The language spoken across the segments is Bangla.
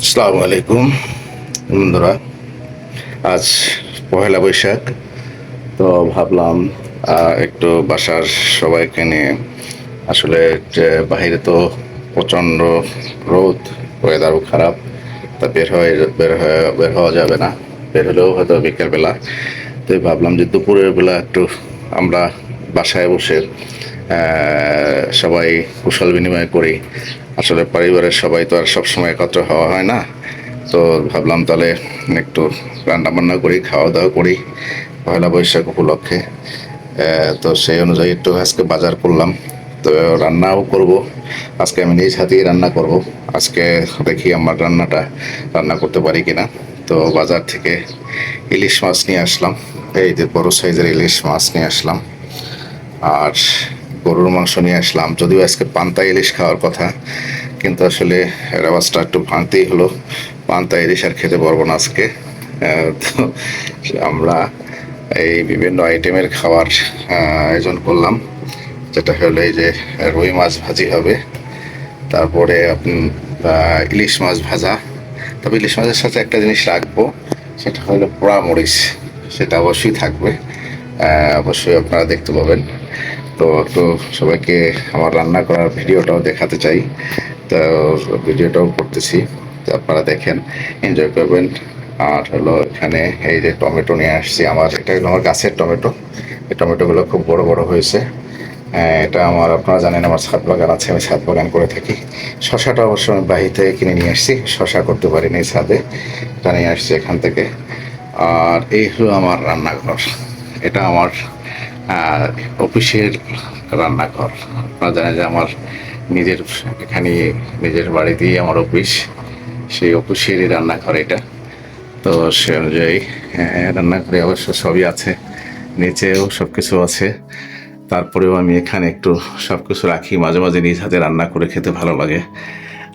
আসসালামু আলাইকুম বন্ধুরা। আজ পহেলা বৈশাখ, তো ভাবলাম একটু বাসার সবাইকে নিয়ে, আসলে যে বাইরে তো প্রচণ্ড রোদ, ওয়েদারও খারাপ, তা বের হওয়া যাবে না। বের হলেও হয়তো বিকেলবেলা। তো ভাবলাম যে দুপুরের বেলা একটু আমরা বাসায় বসে সবাই কুশল বিনিময় করি। আসলে পরিবারের সবাই তো আর সবসময় একত্র হওয়া হয় না। তো ভাবলাম তাহলে একটু রান্না বান্না করি, খাওয়া দাওয়া করি পয়লা বৈশাখ উপলক্ষে। তো সেই অনুযায়ী একটু আজকে বাজার করলাম। তো রান্নাও করব, আজকে আমি নিজ হাতেই রান্না করব। আজকে দেখি আমার রান্না করতে পারি কিনা। তো বাজার থেকে ইলিশ মাছ নিয়ে আসলাম, এই যে বড় সাইজের ইলিশ মাছ নিয়ে আসলাম। আর গরুর মাংস নিয়ে আসলাম, যদিও আজকে পান্তা ইলিশ খাওয়ার কথা, কিন্তু আসলে রেওয়াজটা একটু ভাঙতেই হলো। পান্তা ইলিশ আর খেতে পারবো না আজকে। তো আমরা এই বিভিন্ন আইটেমের খাবার আয়োজন করলাম, যেটা হলো এই যে রুই মাছ ভাজি হবে, তারপরে ইলিশ মাছ ভাজা। তবে ইলিশ মাছের সাথে একটা জিনিস রাখবো, সেটা হলো পোড়া মরিচ, সেটা অবশ্যই থাকবে। অবশ্যই আপনারা দেখতে পাবেন। তো একটু সবাইকে আমার রান্না করার ভিডিওটাও দেখাতে চাই, তো ভিডিওটাও করতেছি, তো আপনারা দেখেন, এনজয় করবেন। আর হলো এখানে এই যে টমেটো নিয়ে আসছি, এটা হলো আমার গাছের টমেটো। এই টমেটোগুলো খুব বড় বড় হয়েছে। এটা আপনারা জানেন আমার ছাদ বাগান আছে, আমি ছাদ বাগান করে থাকি। শশাটা অবশ্য আমি বাহির থেকে কিনে নিয়ে আসছি, শশা করতে পারিনি ছাদে, এটা নিয়ে আসছি এখান থেকে। আর এই হলো আমার রান্নাঘর, এটা আমার অফিসের রান্নাঘর। আপনারা জানেন যে আমার নিজের এখানে নিজের বাড়িতেই আমার অফিস, সেই অফিসেরই রান্নাঘর এটা। তো সে অনুযায়ী রান্নাঘরে অবশ্য সবই আছে, নিচেও সব কিছু আছে। তারপরেও আমি এখানে একটু সব কিছু রাখি, মাঝে মাঝে নিজ হাতে রান্না করে খেতে ভালো লাগে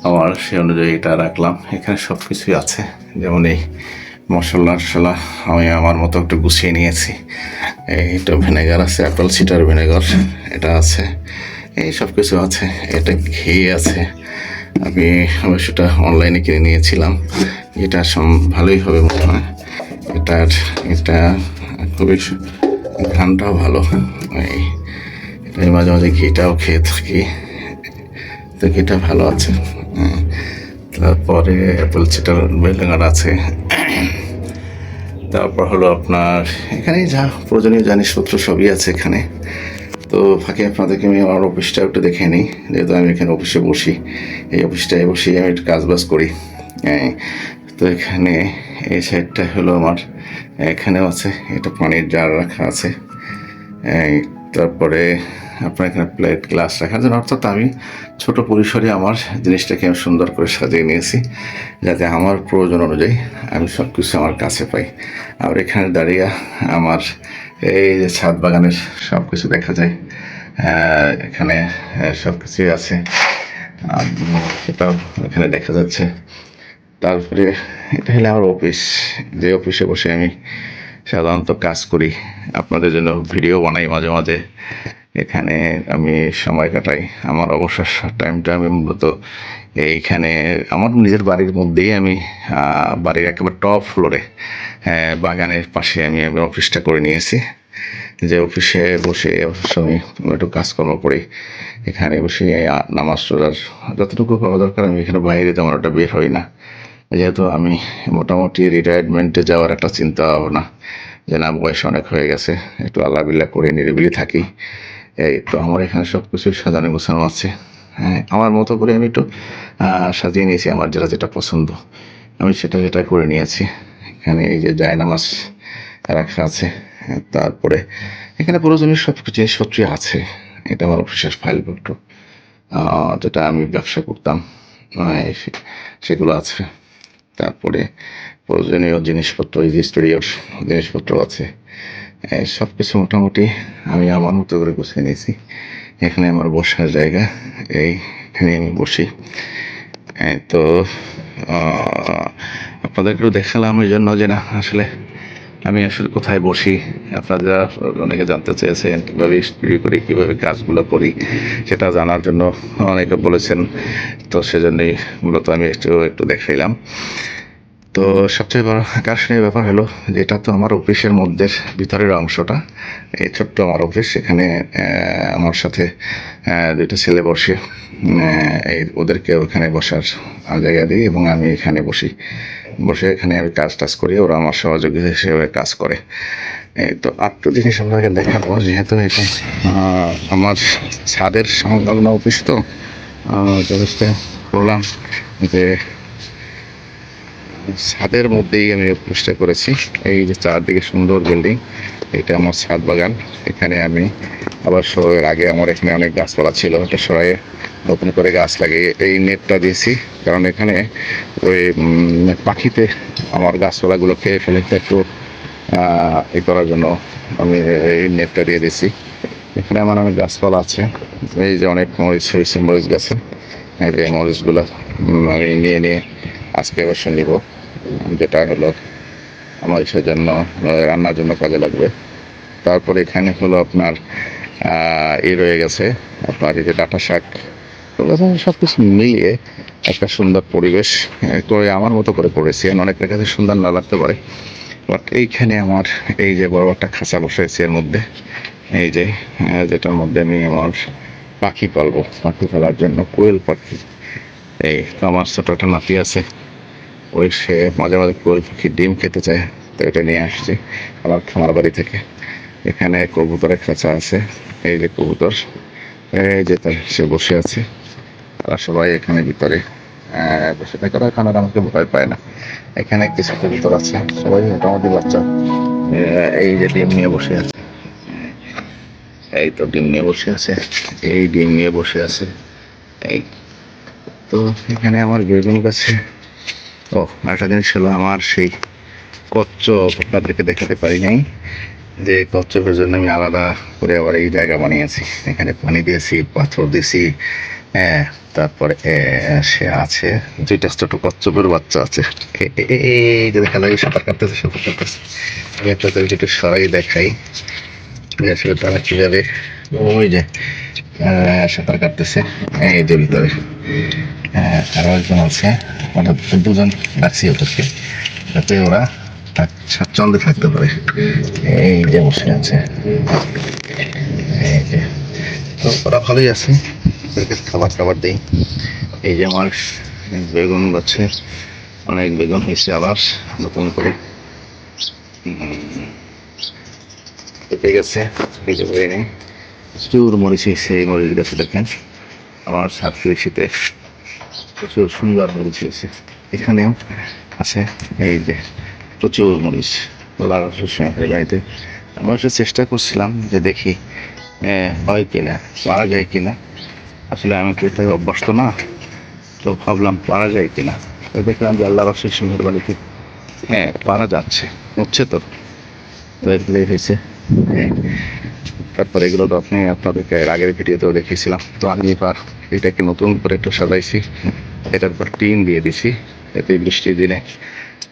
আমার, সে অনুযায়ী এটা রাখলাম। এখানে সব কিছুই আছে, যেমন এই মশলা টশলা আমি আমার মতো একটু গুছিয়ে নিয়েছি। এইটা ভিনেগার আছে, অ্যাপেল সিডার ভিনেগার, এটা আছে, এই সব কিছু আছে। এটা ঘি আছে, আমি অবশ্যটা অনলাইনে কিনে নিয়েছিলাম। এটা ভালোই হবে মনে হয়। এটা খুবই ঘ্রাণটাও ভালো। এই মাঝে মাঝে ঘিটাও খেয়ে থাকি, তো ঘিটা ভালো আছে। তারপরে অ্যাপেল সিডার ভিনেগার আছে। তারপর হলো আপনার এখানে যা প্রয়োজনীয় জিনিসপত্র সবই আছে এখানে। তো ফাঁকে আপনাদেরকে আমি আমার অফিসটা একটু দেখে নিই, যেহেতু আমি এখানে অফিসে বসি, এই অফিসটায় বসেই আমি একটু কাজবাজ করি। তো এখানে এই সাইডটা হলো আমার, এখানেও আছে, এটা পানির জার রাখা আছে। তারপরে আপনার এখানে প্লেট গ্লাস রাখার জন্য, অর্থাৎ আমি ছোট পরিসরে আমার জিনিসটাকে আমি সুন্দর করে সাজিয়ে নিয়েছি, যাতে আমার প্রয়োজন অনুযায়ী আমি সব কিছু আমার কাছে পাই। আর এখানে দাঁড়িয়ে আমার এই যে ছাদ বাগানের সব কিছু দেখা যায়। এখানে সব কিছুই আছে, সেটাও এখানে দেখা যাচ্ছে। তারপরে এটা হলো আমার অফিস, যে অফিসে বসে আমি সাধারণত কাজ করি, আপনাদের জন্য ভিডিও বানাই মাঝে মাঝে। এখানে আমি সময় কাটাই, আমার অবসর টাইমটা আমি মূলত এইখানে আমার নিজের বাড়ির মধ্যেই আমি বাড়ির একেবারে টপ ফ্লোরে বাগানের পাশে আমি আমার অফিসটা করে নিয়েছি, যে অফিসে বসে অবশ্য আমি একটু কাজকর্ম করি। এখানে বসে নামাজ রোজার যতটুকু পাওয়া দরকার আমি এখানে বাইরে তেমন একটা বের হই না, যেহেতু আমি মোটামুটি রিটায়ারমেন্টে যাওয়ার একটা চিন্তা ভাবনা, যে না বয়স অনেক হয়ে গেছে, একটু আল্লাহ বিল্লাহ করে নিরিবিলি থাকি। এই তো আমার এখানে সব কিছুই সাজানো গোছানো আছে। হ্যাঁ, আমার মতো করে আমি একটু সাজিয়ে নিয়েছি, আমার যেটা যেটা পছন্দ আমি সেটা যেটা করে নিয়েছি। এখানে এই যে জায়নামাজ রাখা আছে, তারপরে এখানে প্রয়োজনীয় সব জিনিসপত্রই আছে। এটা আমার অফিসের ফাইলপত্র, যেটা আমি ব্যবসা করতাম, সেগুলো আছে। তারপরে প্রয়োজনীয় জিনিসপত্র, এই যে স্টুডিওর জিনিসপত্র আছে, সব কিছু মোটামুটি আমি আমার মতো করে গুছিয়ে নিয়েছি। এখানে আমার বসার জায়গা, এইখানে আমি বসি। তো আপনাদেরকেও দেখালাম এই জন্য যে না আসলে আমি আসলে কোথায় বসি, আপনারা অনেকে জানতে চেয়েছেন কীভাবে স্টুডিও করি, কীভাবে কাজগুলো করি, সেটা জানার জন্য অনেকে বলেছেন। তো সেজন্যই মূলত আমি একটু একটু দেখাইলাম। তো সবচেয়ে বড় আকর্ষণীয় ব্যাপার হলো যে এটা তো আমার অফিসের মধ্যে ভিতরের অংশটা। এই ছোট্ট আমার অফিস, এখানে আমার সাথে দুইটা ছেলে বসে, এই ওদেরকে ওখানে বসার জায়গা দিই এবং আমি এখানে বসি। বসে এখানে আমি কাজ টাজ করি, ওরা আমার সহযোগী হিসেবে কাজ করে। এই তো আরেকটু জিনিস আপনাকে দেখাবো, যেহেতু এটা আমার ছাদের সংলগ্ন অফিস, তো চেষ্টা করলাম যে ছাদের মধ্যেই আমি অফিসটা করেছি। এই যে চারদিকে সুন্দর বিল্ডিং, এটা আমার ছাদ বাগান। এখানে আমি আবার এর আগে আমার এখানে অনেক গাছপালা ছিল, এটা সরাইয়ে নতুন করে গাছ লাগিয়ে এই নেটটা দিয়েছি, কারণ এখানে ওই পাখিতে আমার গাছপালাগুলো খেয়ে ফেলে, একটু ই করার জন্য আমি এই নেটটা দিয়ে দিয়েছি। এখানে আমার অনেক গাছপালা আছে, এই যে অনেক মরিচ হয়েছে, মরিচ গাছে। এই যে মরিচগুলো আমি নিয়ে নিয়ে আজকে অবশ্য নিব, যেটা হলো আমার সেজন্য রান্নার জন্য কাজে লাগবে। তারপরে এখানে হলো আপনার রয়ে গেছে আপনার এই যে ডাঁটা শাক, সব কিছু মিলিয়ে একটা সুন্দর পরিবেশ করে আমার মতো করে করেছি। অনেকের কাছে সুন্দর না লাগতে পারে, বাট এইখানে আমার এই যে বড় একটা খাঁচা বসেছে এর মধ্যে, এই যে যেটার মধ্যে আমি আমার পাখি পালবো, পাখি পালার জন্য কোয়েল পাখি। এই তো আমার ছোট একটা নাতি আছে, ওই সে মাঝে মাঝে কোয়েল পাখির ডিম খেতে চায়, তো এটা নিয়ে আসছি আমার খামার বাড়ি থেকে। এখানে কবুতরের খাঁচা আছে, এই যে কবুতর, এই যে তার সে বসে আছে। তারা সবাই এখানে ভিতরে বসে থাকে, ওরা খানার আমাকে ভয় পায় না। এখানে কিছু কবুতর আছে, সবাই মোটামুটি বাচ্চা। এই যে ডিম নিয়ে বসে আছে, এই তো ডিম নিয়ে বসে আছে, এই ডিম নিয়ে বসে আছে। এই তো এখানে আমার বেগুন গাছে, ও একটা জিনিস ছিল, আমার সেই কচ্ছপ আপনাদেরকে দেখাতে পারি নাই, যে কচ্ছপের জন্য আমি আলাদা করে আবার এই জায়গা বানিয়েছি। এখানে পানি দিয়েছি, পাথর দিয়েছি, হ্যাঁ। তারপরে সে আছে দুইটা ছোট কচ্ছপের বাচ্চা আছে, এই যে দেখালো, এই সাঁতার কাটতেছে, সাঁতার কাটতেছে। আমি একটা একটু সরাই দেখাই যে আসলে তারা কিভাবে, ওই যে সাঁতার কাটতেছে এই যে ভিতরে। আরো একজন আছে, মানে দুজন রাখছি ওদেরকে, যাতে ওরা স্বাচ্ছন্দ্যে থাকতে পারে। এই যে বসে আছে, এই যে, তো ওরা ভালোই আছে, ওদেরকে খাবার টাবার দিই। এই যে আমার বেগুন গাছে অনেক বেগুন হয়েছে, আবার নতুন করে পেকে গেছে, নিজে করে নেই। প্রচুর মরিচ হয়েছে এই মরিচ গাছে, দেখেন আমার ছাদ কৃষিতে প্রচুর সুন্দর মরিচ হয়েছে। এখানেও আছে, এই যে প্রচুর মরিচ লাগানোর সময় বাড়িতে। আমি চেষ্টা করছিলাম যে দেখি হয় কিনা, পারা যায় কিনা। আসলে আমি তো এটাই অভ্যস্ত না, তো ভাবলাম পারা যায় কিনা। তো দেখলাম যে আল্লাহ রসের সিংহের বাড়িতে হ্যাঁ পারা যাচ্ছে, হচ্ছে তো, তো এগুলোই হয়েছে। তারপরে এগুলো তো আপনাদেরকে এর আগের ভিডিওতেও দেখিয়েছিলাম। তো আমি এবার এটাকে নতুন করে একটু সাজাইছি, এটার পর টিন দিয়ে দিছি, এতে বৃষ্টির দিনে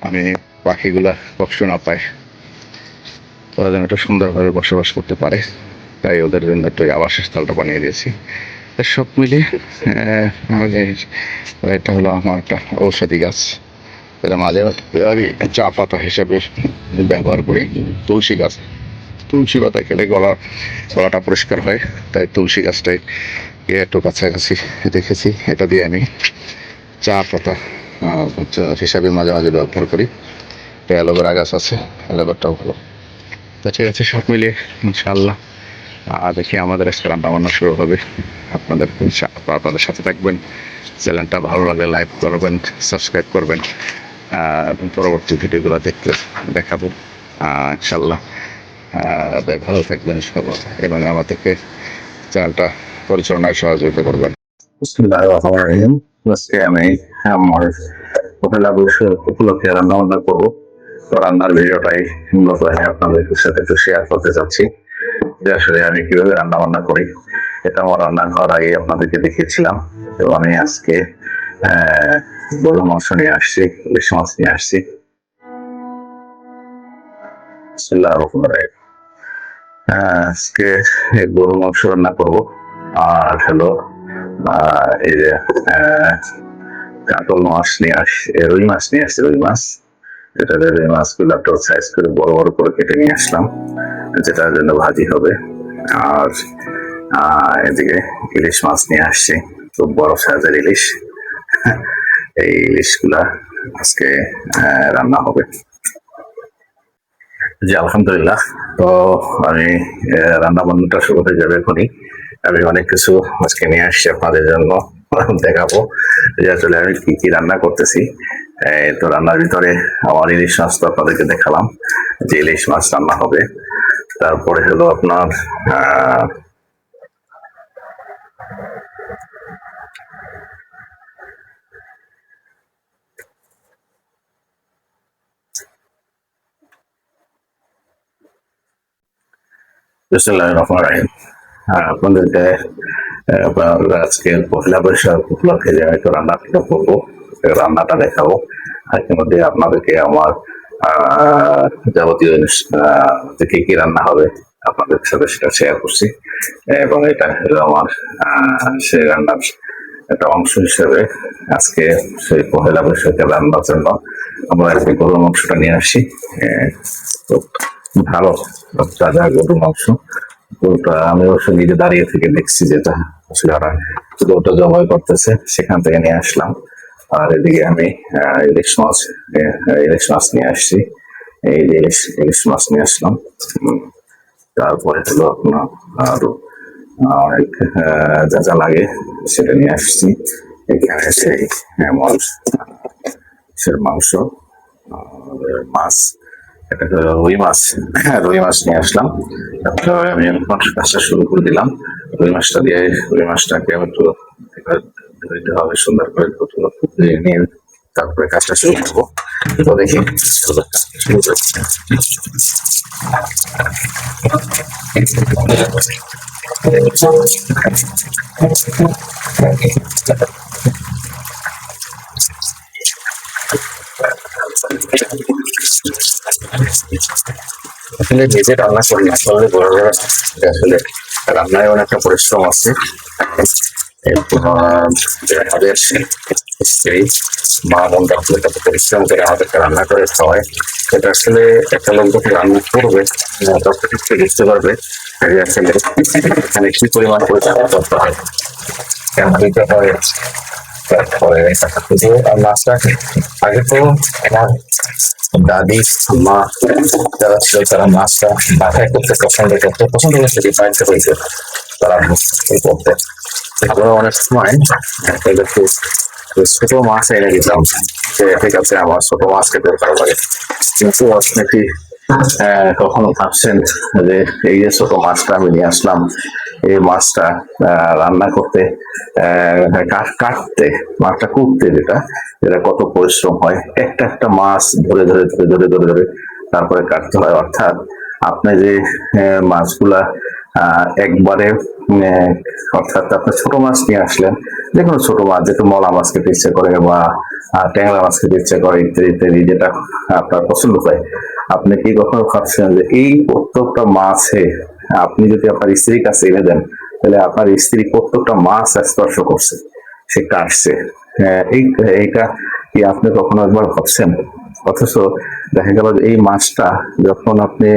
আমি পাখিগুলা কষ্ট না পায়, ওরা যেন একটু সুন্দরভাবে বসবাস করতে পারে, তাই ওদের জন্য একটু আবাসস্থলটা বানিয়ে দিয়েছি। সব মিলিয়ে এটা হলো আমার একটা ঔষধি গাছ, এটা মাঝে আমি চা পাতা হিসেবে ব্যবহার করি। তুলসী গাছ, তুলসী পাতা খেলে গলাটা পরিষ্কার হয়, তাই তুলসী গাছটাই একটু কাছাকাছি দেখেছি, এটা দিয়ে আমি চা পাতা হিসাবে মাঝে মাঝে ব্যবহার করি। অ্যালোভেরা গাছ আছে, অ্যালোভেরাটাও ভালো। তো ঠিক আছে, সব মিলিয়ে ইনশাআল্লাহ দেখি আমাদের আজকে রান্না বান্না শুরু হবে। আপনাদের সাথে থাকবেন, চ্যানেলটা ভালো লাগলে লাইক করবেন, সাবস্ক্রাইব করবেন, এবং পরবর্তী ভিডিওগুলো দেখতে দেখাবো ইনশাআল্লাহ। ভালো থাকবেন সবাই এবং আমাদেরকে চ্যানেলটা পরিচালনায় সহযোগিতা করবেন। বিসমিল্লাহির রহমানির রহিম। আজকে আমি আমার পহেলা বৈশাখ উপলক্ষে রান্না বান্না করবো। তো রান্নার ভিডিওটাই মূলত আমি আপনাদের সাথে একটু শেয়ার করতে চাচ্ছি, যে আসলে আমি কিভাবে রান্না বান্না করি। এটা আমার রান্নাঘর আগে আপনাদেরকে দেখিয়েছিলাম। তো আমি আজকে গরুর মাংস নিয়ে আসছি, ইলিশ মাছ নিয়ে আসছি। আজকে গরু মাংস রান্না করবো। আর হলো এই যে কাতল মাছ নিয়ে রুই মাছ নিয়ে আসছে। রুই মাছ, যেটা রুই মাছগুলো একটা সাইজ করে বড় বড় করে কেটে নিয়ে আসলাম, যেটার জন্য ভাজি হবে। আর এদিকে ইলিশ মাছ নিয়ে আসছি, খুব বড় সাইজের ইলিশ। এই ইলিশগুলা আজকে রান্না হবে। জি আলহামদুলিল্লাহ। তো আমি রান্না বান্নাটা শুরু হয়ে যাবে এখনই। আমি অনেক কিছু আজকে নিয়ে আসছি আপনাদের জন্য, দেখাবো যে আসলে আমি কি কি রান্না করতেছি। তো রান্নার ভিতরে আমার ইলিশ মাছ তো আপনাদেরকে দেখালাম, যে ইলিশ মাছ রান্না হবে। তারপরে হলো আপনার বিসমিল্লাহির রহমানির রহিম। আপনাদেরকে আপনার আজকে পহেলা বৈশাখ উপলক্ষে যে আমি তো রান্নাটা করবো, রান্নাটা দেখাবো। আর মধ্যে আপনাদেরকে আমার যাবতীয় কি কি রান্না হবে আপনাদের সাথে সেটা শেয়ার করছি। এবং এটা হলো আমার সেই রান্নার একটা অংশ হিসেবে আজকে সেই পহেলা বৈশাখে রান্নার জন্য আমরা আজকে গরুর মাংসটা নিয়ে আসি। তো ভালো তাজা গরুর মাংস। গরুটা আমি অবশ্য নিজে দাঁড়িয়ে থেকে দেখছি, যেটা আসলে ওরা গরুটা জবাই করতেছে, সেখান থেকে নিয়ে আসলাম। আর এদিকে আমি ইলিশ মাছ নিয়ে আসছি। এই ইলিশ মাছ নিয়ে আসলাম। তারপরে হলো আপনার আরো অনেক যা যা লাগে সেটা নিয়ে আসছি। এখানে সেই মাংস, মাছ, এটা হলো রুই মাছ। রুই মাছ নিয়ে আসলাম। তারপরে আমি কাজটা শুরু করে দিলাম। রুই মাছটা দিয়ে রুই মাছটাকে একটু ধুইতে হবে সুন্দর করে, নিয়ে তারপরে কাজটা শুরু করবো। তো দেখি আসলে নিজে রান্না করি, আসলে বড় বড় আসলে রান্নায় অনেকটা পরিশ্রম আছে। আমাদের স্ত্রী মা বোনটা কত পরিশ্রম করে আমাদেরকে রান্না করে খাওয়ায়, এটা আসলে একটা লোক যখন রান্না করবে তখন একটু বুঝতে পারবে আসলে এখানে কি পরিমাণ পরিশ্রম করতে হয়, কেন দিতে হয়। তারপরে মাছটা আগে তো আমার দাদি মা যারা ছিল তারা মাছটা মাথায় করতে পছন্দ করতে ডিফাইন্ড হয়েছে তারা করতে। আমরা অনেক সময় এদেরকে ছোট মাছ এনে দিতাম, যে ঠিক আছে আমার ছোট মাছ খেতে ভালো লাগে। কিন্তু আপনি কি কখনো ভাবছেন যে এই যে ছোট মাছটা আমি নিয়ে আসলাম, এই মাছটা রান্না করতে কাটতে মাছটা কুটতে যেটা যেটা কত পরিশ্রম হয়। একটা একটা মাছ ধরে ধরে ধরে ধরে ধরে ধরে তারপরে কাটতে হয়। অর্থাৎ আপনি যে মাছগুলা একবারে অর্থাৎ আপনি ছোট মাছ নিয়ে আসলেন, যে কোনো ছোট মাছ, যেহেতু মলা মাছ খেতে ইচ্ছে করে বা ট্যাংরা মাছ খেতে ইচ্ছে করে, ইত্যাদি ইত্যাদি, যেটা আপনার পছন্দ হয়। আপনি কি কখনো ভাবছেন যে এই প্রত্যেকটা মাছে আপনি যদি আপনার স্ত্রীর কাছে এনে দেন, তাহলে আপনার স্ত্রী প্রত্যেকটা মাছ স্পর্শ করছে, সে কাটছে। এইটা কি আপনি কখনো একবার ভাবছেন? অথচ দেখা গেল যে এই মাছটা যখন আপনি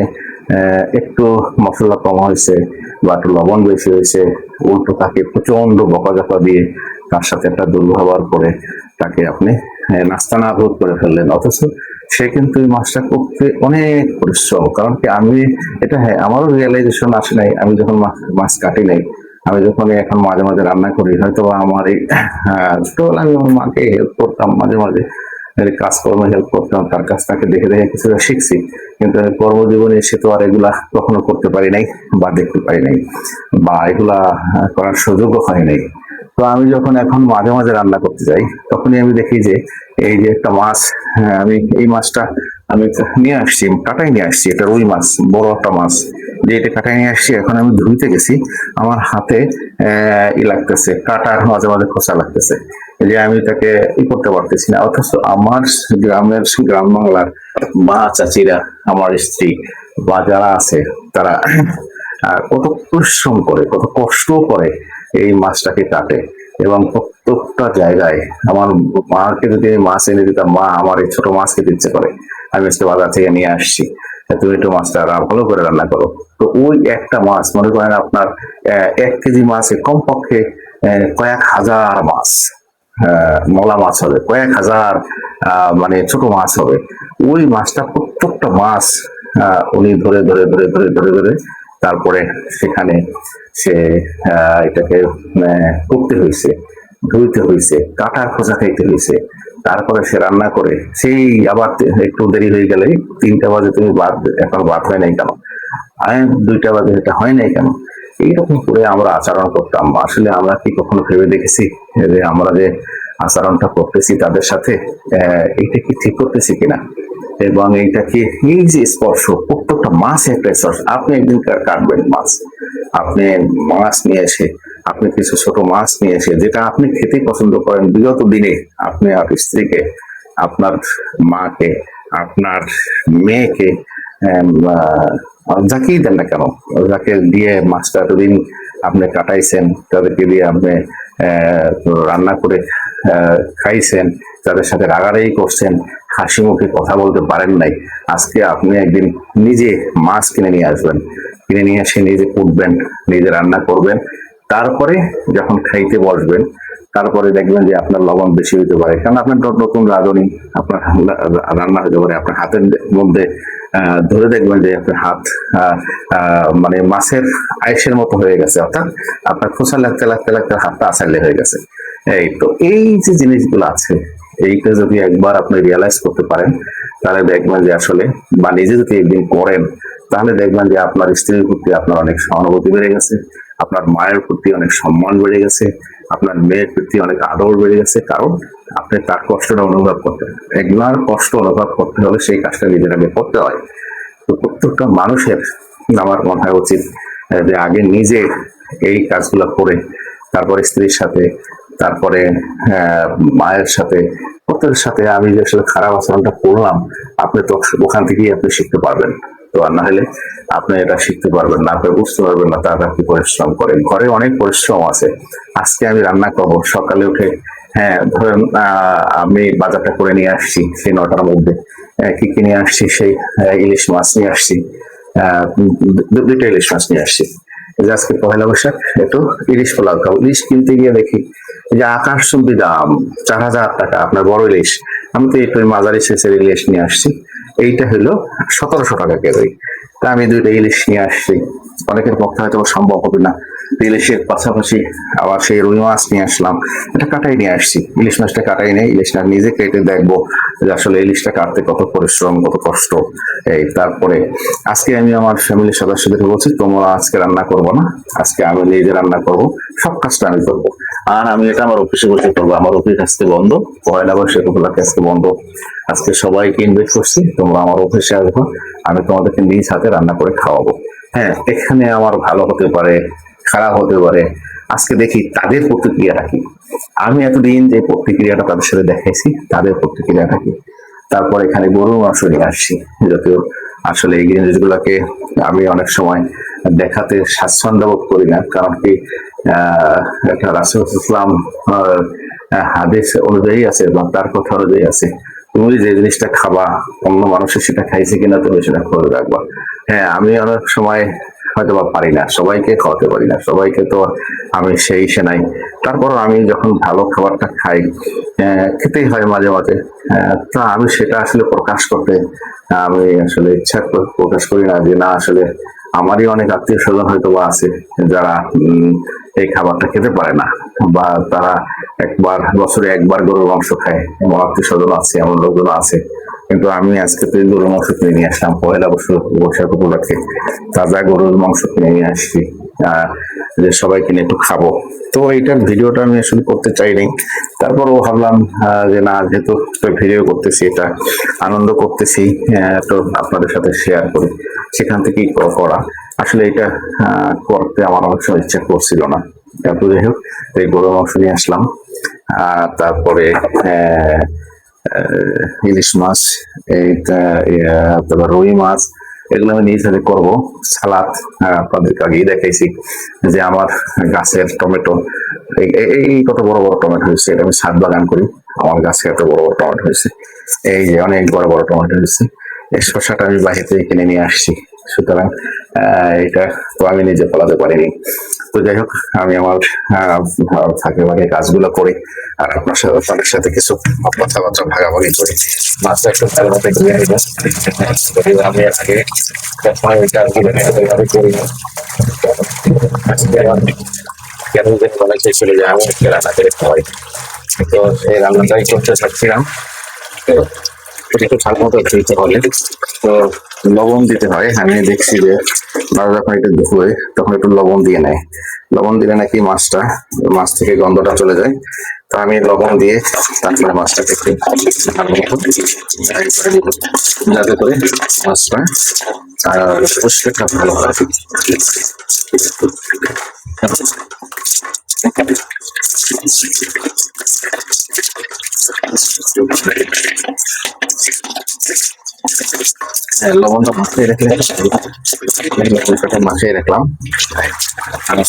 একটু মশলা কম হয়েছে বা একটু লবণ বেশি হয়েছে, উল্টো তাকে প্রচন্ড বকাঝকা দিয়ে তার সাথে একটা দুর্ব্যবহার করে তাকে আপনি নাস্তা না বোধ করে ফেললেন। অথচ সে কিন্তু এই মাছটা করতে অনেক পরিশ্রম। কারণ কি আমি এটা, হ্যাঁ, আমারও রিয়েলাইজেশন আসে নাই আমি যখন মাছ কাটি নাই। আমি যখন এখন মাঝে মাঝে রান্না করি, হয়তো আমার এই ছোটবেলা আমি আমার মাকে হেল্প করতাম মাঝে মাঝে, কাজকর্মে হেল্প করতাম, তার কাছ থেকে দেখে দেখে কিছুটা শিখছি। কিন্তু কর্মজীবনে এসে তো আর এগুলা কখনো করতে পারি নাই বা দেখতে পারি নাই বা এগুলা করার সুযোগও হয় নাই। তো আমি যখন এখন মাঝে মাঝে রান্না করতে যাই, তখনই আমি দেখি যে এই যে একটা মাছ, আমি এই মাছটা আমি নিয়ে আসছি, কাটাই নিয়ে আসছি, এটা রুই মাছ, বড় একটা মাছ, যে এটা কাটাই নিয়ে আসছি। এখন আমি ধুইতে গেছি, আমার হাতে লাগতেছে কাটা, মাঝে মাঝে খোঁচা লাগতেছে, যে আমি তাকে করতে পারতেছি না। অথচ আমার গ্রাম বাংলার মা চাচিরা, আমার স্ত্রী, বা যারা আছে তারা কত পরিশ্রম করে, কত কষ্ট করে এই মাছটাকে কাটে। এবং প্রত্যেকটা জায়গায় আমার মাকে যদি আমি মাছ এনে দিতাম, মা আমার এই ছোট মাছ খেতে ইচ্ছে করে, আমি আজকে বাজার থেকে নিয়ে আসছি, তুমি একটু মাছটা ভালো করে রান্না করো। তো ওই একটা মাছ মনে করেন আপনার 1 কেজি মাছে কমপক্ষে কয়েক হাজার মাছ, মলা মাছ হবে, কয়েক হাজার মানে ছোট মাছ হবে। ওই মাছটা প্রত্যেকটা মাছ উনি ধরে ধরে ধরে ধরে ধরে ধরে তারপরে সেখানে সে এটাকে করতে হয়েছে, ধুইতে হয়েছে, কাটার খোঁজা খাইতে হয়েছে, তারপরে সে রান্না করে সেই আবার একটু দেরি হয়ে গেলে 3টা বাজে তুমি ভাত, এখন ভাত হয় নাই কেন, আমি 2টা বাজে এটা হয় নাই কেন, এইরকম করে আমরা আচরণ করতাম। আসলে আমরা কি কখনো ভেবে দেখেছি যে আমরা যে আচরণটা করতেছি তাদের সাথে এটা কি ঠিক করতেছি কিনা? এবং এইটাকে এই যে স্পর্শ, প্রত্যেকটা মাছ একটা স্পর্শ। আপনি একদিন কাটবেন মাছ, আপনি মাছ নিয়ে এসে, আপনি কিছু ছোট মাছ নিয়ে এসে যেটা আপনি খেতে পছন্দ করেন, বিগত দিনে আপনি আপনার স্ত্রীকে, আপনার মাকে, আপনার মেয়েকে, যাকেই দেন না কেন, যাকে দিয়ে মাছটা এতদিন আপনি কাটাইছেন, তাদেরকে দিয়ে আপনি রান্না করে খাইছেন, তাদের সাথে রাগারাগি করছেন, হাসি মুখে কথা বলতে পারেন নাই, আজকে আপনি একদিন নিজে মাছ কিনে নিয়ে আসবেন, কিনে নিয়ে এসে নিজে কুটবেন, নিজে রান্না করবেন, তারপরে যখন খাইতে বসবেন তারপরে দেখবেন যে আপনার লবণ বেশি হতে পারে, কারণ আপনার নতুন রাঁধুনি, আপনার রান্না হতে পারে, আপনার হাতের মধ্যে ধরে দেখবেন যে আপনার হাত মানে মাছের আইসের মতো হয়ে গেছে, অর্থাৎ আপনার খোসা লাগতে লাগতে লাগতে হাতটা আসাইলে হয়ে গেছে। এই তো এই যে জিনিসগুলো আছে, এইটা যদি একবার আপনি রিয়ালাইজ করতে পারেন তাহলে দেখবেন যে আসলে, বা নিজে যদি একদিন করেন তাহলে দেখবেন যে আপনার স্ত্রীর প্রতি আপনার অনেক সহানুভূতি বেড়ে গেছে, আপনার মায়ের প্রতি অনেক সম্মান বেড়ে গেছে, আপনার মেয়ের প্রতি অনেক আদর বেড়ে গেছে, কারণ আপনি তার কষ্টটা অনুভব করতে, একবার কষ্ট অনুভব করতে হলে সেই কাজটা নিজের আগে করতে হয়। তো প্রত্যেকটা মানুষের আমার মনে হয় উচিত যে আগে নিজে এই কাজগুলো করে তারপরে স্ত্রীর সাথে, তারপরে মায়ের সাথে, প্রত্যেকের সাথে আমি যে আসলে খারাপ আচরণটা করলাম, আপনি তো ওখান থেকেই আপনি শিখতে পারবেন। তো আর না হলে আপনি এটা শিখতে পারবেন না, আপনি বুঝতে পারবেন না তারা কি পরিশ্রম করে। ঘরে অনেক পরিশ্রম আছে। আজকে আমি রান্না করবো, সকালে উঠে ধরেন আমি বাজারটা করে নিয়ে আসছি সেই 9টার মধ্যে, কি কি নিয়ে আসছি, সেই ইলিশ মাছ নিয়ে আসছি, 2টা ইলিশ মাছ নিয়ে আসছি। যে আজকে পহেলা বৈশাখ, একটু ইলিশ পোলাও খাবো, ইলিশ কিনতে গিয়ে দেখি যে আকাশচুম্বী দাম, 4,000 টাকা আপনার বড় ইলিশ। আমি তো একটু মাঝারি সাইজের ইলিশ নিয়ে আসছি, এইটা হলো 1700 টাকা কেজি। তা আমি 2টা ইলিশ নিয়ে আসছি, অনেকের পক্ষে হয়তো সম্ভব হবে না, ইলিশের পাশাপাশি আবার সেই রুই মাছ নিয়ে আসলাম, এটা কাটাই নিয়ে আসছি, ইলিশ মাছটা কাটাই নেই, ইলিশটা নিজে কেটে দেখবো যে আসলে ইলিশটা কাটতে কত পরিশ্রম, কত কষ্ট। এই তারপরে আজকে আমি আমার ফ্যামিলির সদস্যদের বলছি তোমরা আজকে রান্না করবো না, আজকে আমি নিজে রান্না করব, সব কাজটা আমি করবো। আর আমি এটা আমার অফিসে বসে করবো, আমার অফিস আজকে বন্ধ, পয়লা বৈশাখ উপলক্ষে আজকে বন্ধ, আজকে সবাইকে ইনভাইট করছি, তোমরা আমার অফিসে আসবো, আমি তোমাদেরকে নিজ হাতে রান্না করে খাওয়াবো। হ্যাঁ, এখানে আমার ভালো হতে পারে, খারাপ হতে পারে, আজকে দেখি তাদের প্রতিক্রিয়াটা কি। আমি এতদিন যে প্রতিক্রিয়াটা তাদের সাথে দেখাইছি, তাদের প্রতিক্রিয়াটা কি। তারপর এখানে গরুর মাংস নিয়ে আসছি, যদিও আসলে এই জিনিসগুলোকে আমি অনেক সময় দেখাতে স্বাচ্ছন্দ্য বোধ করি না, কারণ কি একটা রাসূল ইসলাম হাদিস অনুযায়ী আছে এবং তার কথা অনুযায়ী আছে, তুমি যে জিনিসটা খাবা অন্য মানুষের সেটা খাইছে কিনা তুমি সেটা খোঁজ রাখবা। হ্যাঁ, আমি অনেক সময় হয়তো বা পারি না, সবাইকে খাওয়াতে পারি না, সবাইকে তো আমি সেই সে নাই, তারপর আমি যখন ভালো খাবারটা খাই, খেতেই হয় মাঝে মাঝে, তা আমি সেটা আসলে প্রকাশ করতে আমি আসলে ইচ্ছা প্রকাশ করি না, যে না আসলে আমারই অনেক আত্মীয় স্বজন হয়তো বা আছে যারা এই খাবারটা খেতে পারে না, বা তারা বছরে একবার গরুর মাংস খায়, এমন আত্মীয় স্বজন আছে, এমন লোকজন আছে। কিন্তু আমি আজকে তো গরুর মাংস কিনে নিয়ে আসলাম, পয়লা বৈশাখ উপলক্ষে তাজা গরুর মাংস কিনে নিয়ে আসছি, যে সবাই কিনে একটু খাবো। তো এইটার ভিডিওটা আমি আসলে করতে চাইনি, তারপরও ভাবলাম যে না, যেহেতু ভিডিও করতেছি, এটা আনন্দ করতেছি, তো আপনাদের সাথে শেয়ার করি, সেখান থেকেই করা। আসলে এটা করতে আমার অনেক সময় ইচ্ছা করছিল না, তারপর যাই হোক এই গরুর মাংস নিয়ে আসলাম, তারপরে ইলিশ মাছ, এইটা তারপর রুই মাছ, এগুলো আমি নিজ হাতে করবো। সালাদ আপনাদেরকে আগেই দেখাইছি যে আমার গাছের টমেটো, এই কত বড় বড় টমেটো হয়েছে। এটা আমি ছাদ বাগান করি, আমার গাছে এত বড় বড় টমেটো হয়েছে। এই যে অনেক বড় বড় টমেটো হয়েছে। এই শসাটা আমি বাইরে থেকে কিনে নিয়ে আসছি, সুতরাং এটা তো আমি নিজে ফলাতে পারিনি। তো যাই হোক, আমি আমার ফাঁকে ফাঁকে কাজগুলো করি আর আপনাদের সাথে কিছু কথাবার্তা ভাগাভাগি করি। মাছটা একটু ভালো মতো ধুয়ে নিব। আমি আগে কখনো এই কাজগুলো এভাবে করি না। আজকে আমার কেন যেন মনে চাইছিল যে আমি আজকে রান্না করে খাওয়াই, তো সেই রান্নাটাই করতে চাচ্ছিলাম। তো এটা একটু ভালো মতো দিতে হবে, তো লবণ দিতে হয়। আমি দেখছি যে মাছ যখন একটু ধুয়ে তখন একটু লবণ দিয়ে নেয়, লবণ দিলে নাকি মাছ থেকে গন্ধটা চলে যায়। তো আমি লবণ দিয়ে তারপরে মাছটাকে একটু যাতে করে মাছটা পরিষ্কারটা ভালো হয়। লবণটা মাখিয়ে রাখলে লবণটা মাখিয়ে রাখলাম। আমি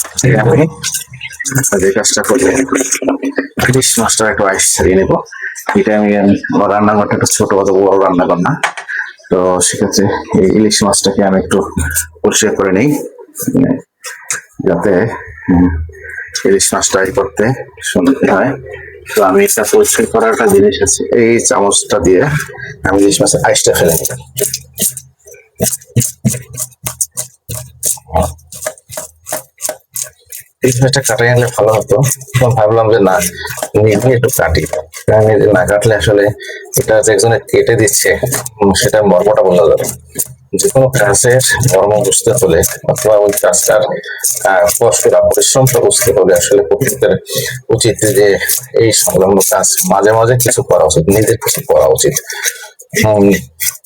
যে কাজটা করবো, ইলিশ মাছটা একটু আইস ছাড়িয়ে নেবো। এটা আমি আমার রান্নাঘরটা একটু ছোট, অত বড় রান্নাঘর না। তো সেক্ষেত্রে এই ইলিশ মাছটাকে আমি একটু পরিষ্কার করে নিই, যাতে ইলিশ মাছটা করতে সুন্দর হয়। তো আমি একটা পরিষ্কার করার একটা জিনিস আছে, এই চামচটা দিয়ে আমি ইলিশ মাছের আইসটা ফেলে নিই। এই মাছটা কাটাই আনলে ভালো হতো, ভাবলাম যে না, নিজে একটু কাটি। আমি না কাটলে আসলে এটা যে একজনে কেটে দিচ্ছে সেটা মর্মটা বোঝা যাবে। যে কোনো কাজের মর্ম বুঝতে হলে অথবা ওই কাজটার কষ্টটা পরিশ্রমটা বুঝতে হলে আসলে প্রত্যেকের উচিত যে এই সংলগ্ন কাজ মাঝে মাঝে কিছু করা উচিত, নিজের কিছু করা উচিত।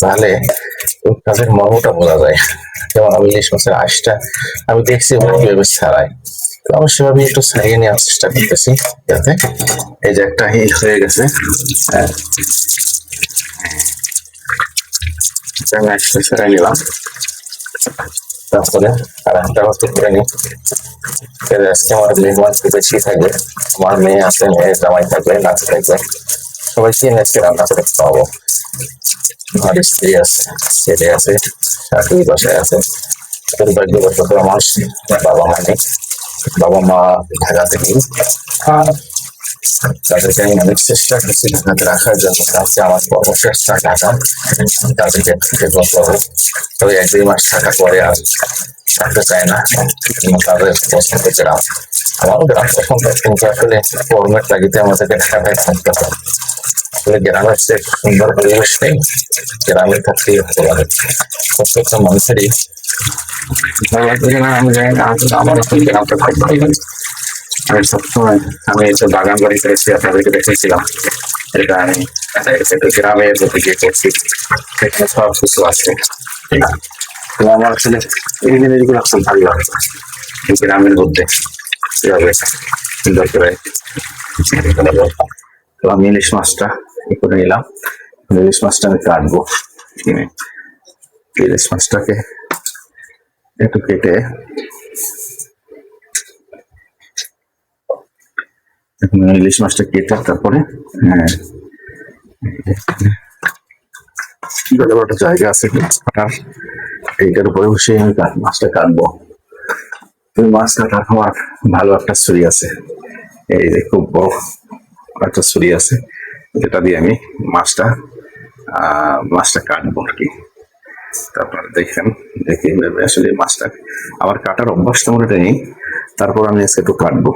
তাহলে ওই কাজের মর্মটা বোঝা যায়। যেমন আমি ইলিশ মাছের আঁশটা আমি দেখছি কিভাবে ছাড়াই, তো আমি সেভাবে একটু ছাড়িয়ে নেওয়ার চেষ্টা করতেছি, যাতে এই যে একটা হিল হয়ে গেছে। আমি একসাথে ছাড়াই নিলাম, তারপরে আর একটা বস্তু করে নিই। আজকে আমার মেহমান খুব বেশি থাকবে, আমার মেয়ে আছে, মেয়ে জামাই থাকবে, নাচ থাকবে, সবাইকে আজকে রান্না করে খাওয়াবো। আমার স্ত্রী আছে, ছেলে আছে, শাশুড়ি বাসায় আছে, পরিবার দিবস আমার বাবা মা নেই, বাবা মা ঢাকাতে নেই। তাদেরকে আমি অনেক চেষ্টা করছি ঢাকাতে রাখার জন্য, আজকে আমার অবশেষটা ঢাকা, তাদেরকে বলতে হবে। তবে 1-2 মাস থাকার পরে আর থাকতে চায় না, তাদের পছন্দ গ্রাম, আমারও গ্রাম পছন্দ, কিন্তু আসলে কর্মের তাগিদে আমাদেরকে ঢাকায় থাকতে হয়। আসলে গ্রামের যে সুন্দর পরিবেশ নেই, গ্রামে থাকতেই ভালো লাগে। প্রত্যেকটা মানুষেরই ভালো লাগবে না, আমি জানি না, আমার এখন গ্রামটা খুব ভালো লাগে। আমি সবসময় আমি এসে বাগান বাড়ি করেছি, আপনাদেরকে দেখেছিলাম। এটা আমি গ্রামের মধ্যে গিয়ে করছি, সেখানে সব কিছু আছে। তো আমার আসলে এই জিনিসগুলো খুব ভালো লাগে, গ্রামের মধ্যে কিভাবে সুন্দর করে। তো আমি ইলিশ মাছটা করে নিলাম, ইলিশ মাছটা আমি কাটবো। ইলিশ মাছটাকে একটু কেটে ইলিশ মাছটা কেটে তারপরে একটা জায়গা আছে কাটার, এইটার উপরে বসে আমি মাছটা কাটবো। মাছ কাটার আমার ভালো একটা ছুরি আছে, এই যে খুব বড় একটা ছুরি আছে, যেটা দিয়ে আমি মাছটা কাটবো আর কি। আপনারা দেখেন, দেখে আসলে মাছটা আমার কাটার অভ্যাস তেমন এটা নেই, তারপর আমি আজকে একটু কাটবো,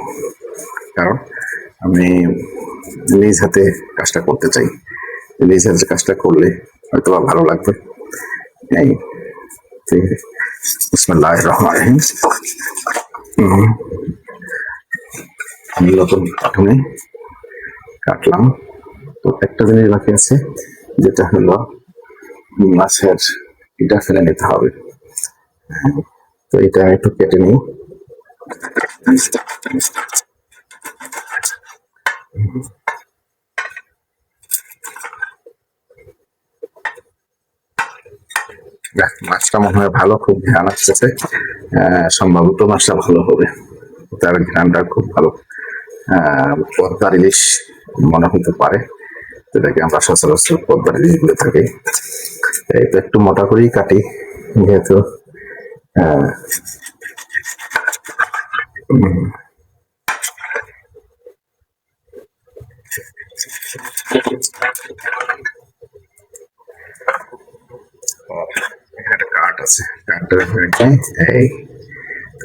কারণ আমি নিজ হাতে কাজটা করতে চাই। নিজ হাতে কাজটা করলে হয়তো ভালো লাগবে। এই বিসমিল্লাহির রহমানির রহিম। আমি নতুন প্রথমে কাটলাম, তো একটা জিনিস বাকি আছে, যেটা হলো মাছের এটা ফেলে নিতে হবে। তো এটা আমি একটু কেটে নিই। যাক, মাছটা মনে হয় ভালো, খুব ঘ্রাণ আসতেছে। সম্ভবত মাছটা ভালো হবে, তার ঘ্রাণটা খুব ভালো। পদ্মার ইলিশ মনে হতে পারে, যেটাকে আমরা সচরাচর পদ্মার ইলিশ বলে থাকি। এই তো একটু মোটা করেই কাটি, যেহেতু আহ, এখানে একটা কাঠ আছে, কাঠটা রেখে এই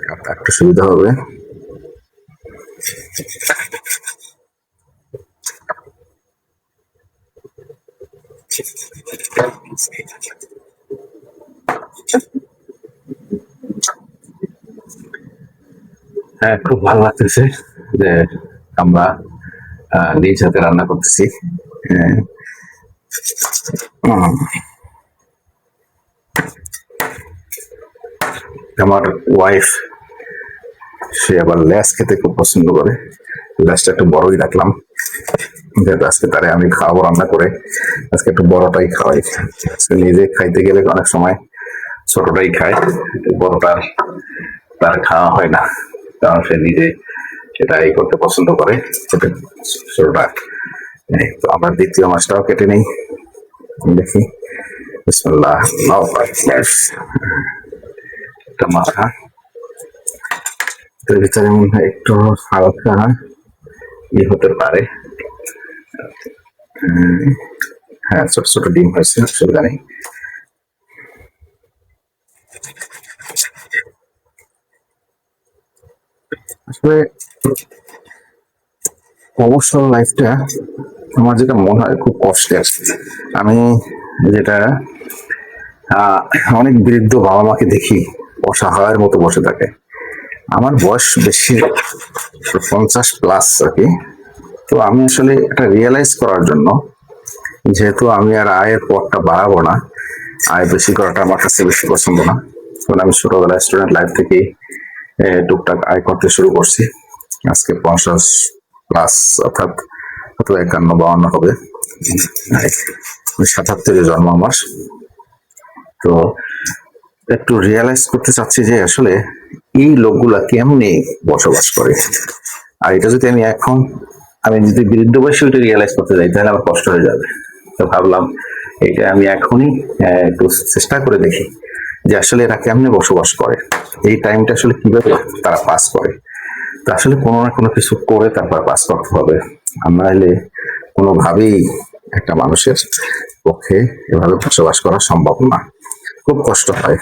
কাঠটা একটু সুবিধা হবে। হ্যাঁ, খুব ভালো লাগতেছে যে আমরা নিজ হাতে রান্না করতেছি। হ্যাঁ, উম, আমার ওয়াইফ, সে আবার ল্যাস খেতে খুব পছন্দ করে। ল্যাসটা একটু বড়ই রাখলাম, যেহেতু আজকে তারে আমি খাওয়াবো রান্না করে, আজকে একটু বড়টাই খাওয়াই। আজকে নিজে খাইতে গেলে অনেক সময় ছোটটাই খায়, বড়টা তার খাওয়া হয় না, কারণ সে নিজে সেটাই করতে পছন্দ করে। ছোটটা তো আমরা দ্বিতীয় মাছটাও কেটে নেই, দেখি। বিসমিল্লাহ, আল্লাহু আকবার। একটা মাথা, এর ভিতরে মনে হয় একটু হালকা হতে পারে। হ্যাঁ, ছোট ছোট ডিম হয়েছে, অসুবিধা নেই। আসলে অবসর লাইফটা আমার যেটা মনে হয় খুব কষ্টের। আমি যেটা আহ, অনেক বৃদ্ধ বাবা মাকে দেখি অসহায়ের মতো বসে থাকে। আমার বয়স বেশি, 50+ আর কি। তো আমি আসলে এটা রিয়েলাইজ করার জন্য, যেহেতু আমি আর আয়ের পথটা বাড়াবো না, আয় বেশি করাটা আমার কাছে বেশি পছন্দ না, কারণ আমি ছোটবেলায় স্টুডেন্ট লাইফ থেকেই টুকটাক আয় করতে শুরু করছি। আজকে 50+, অর্থাৎ হয়তো 51-52 হবে। 77-এ জন্ম আমার। তো একটু রিয়েলাইজ করতে চাচ্ছি যে আসলে এই লোকগুলা কেমনে বসবাস করে। আর এটা যদি আমি যদি বৃদ্ধ বয়সে ওইটা রিয়েলাইজ করতে যাই, তাহলে আমার কষ্ট হয়ে যাবে। তো ভাবলাম এটা আমি এখনই একটু চেষ্টা করে দেখি যে আসলে এরা কেমনে বসবাস করে, এই টাইমটা আসলে কিভাবে তারা পাস করে। তা আসলে কোনো না কোনো কিছু করে তারপর পাস করতে হবে, আর নাহলে কোনোভাবেই একটা মানুষের পক্ষে এভাবে বসবাস করা সম্ভব না। খুব কষ্ট হয়,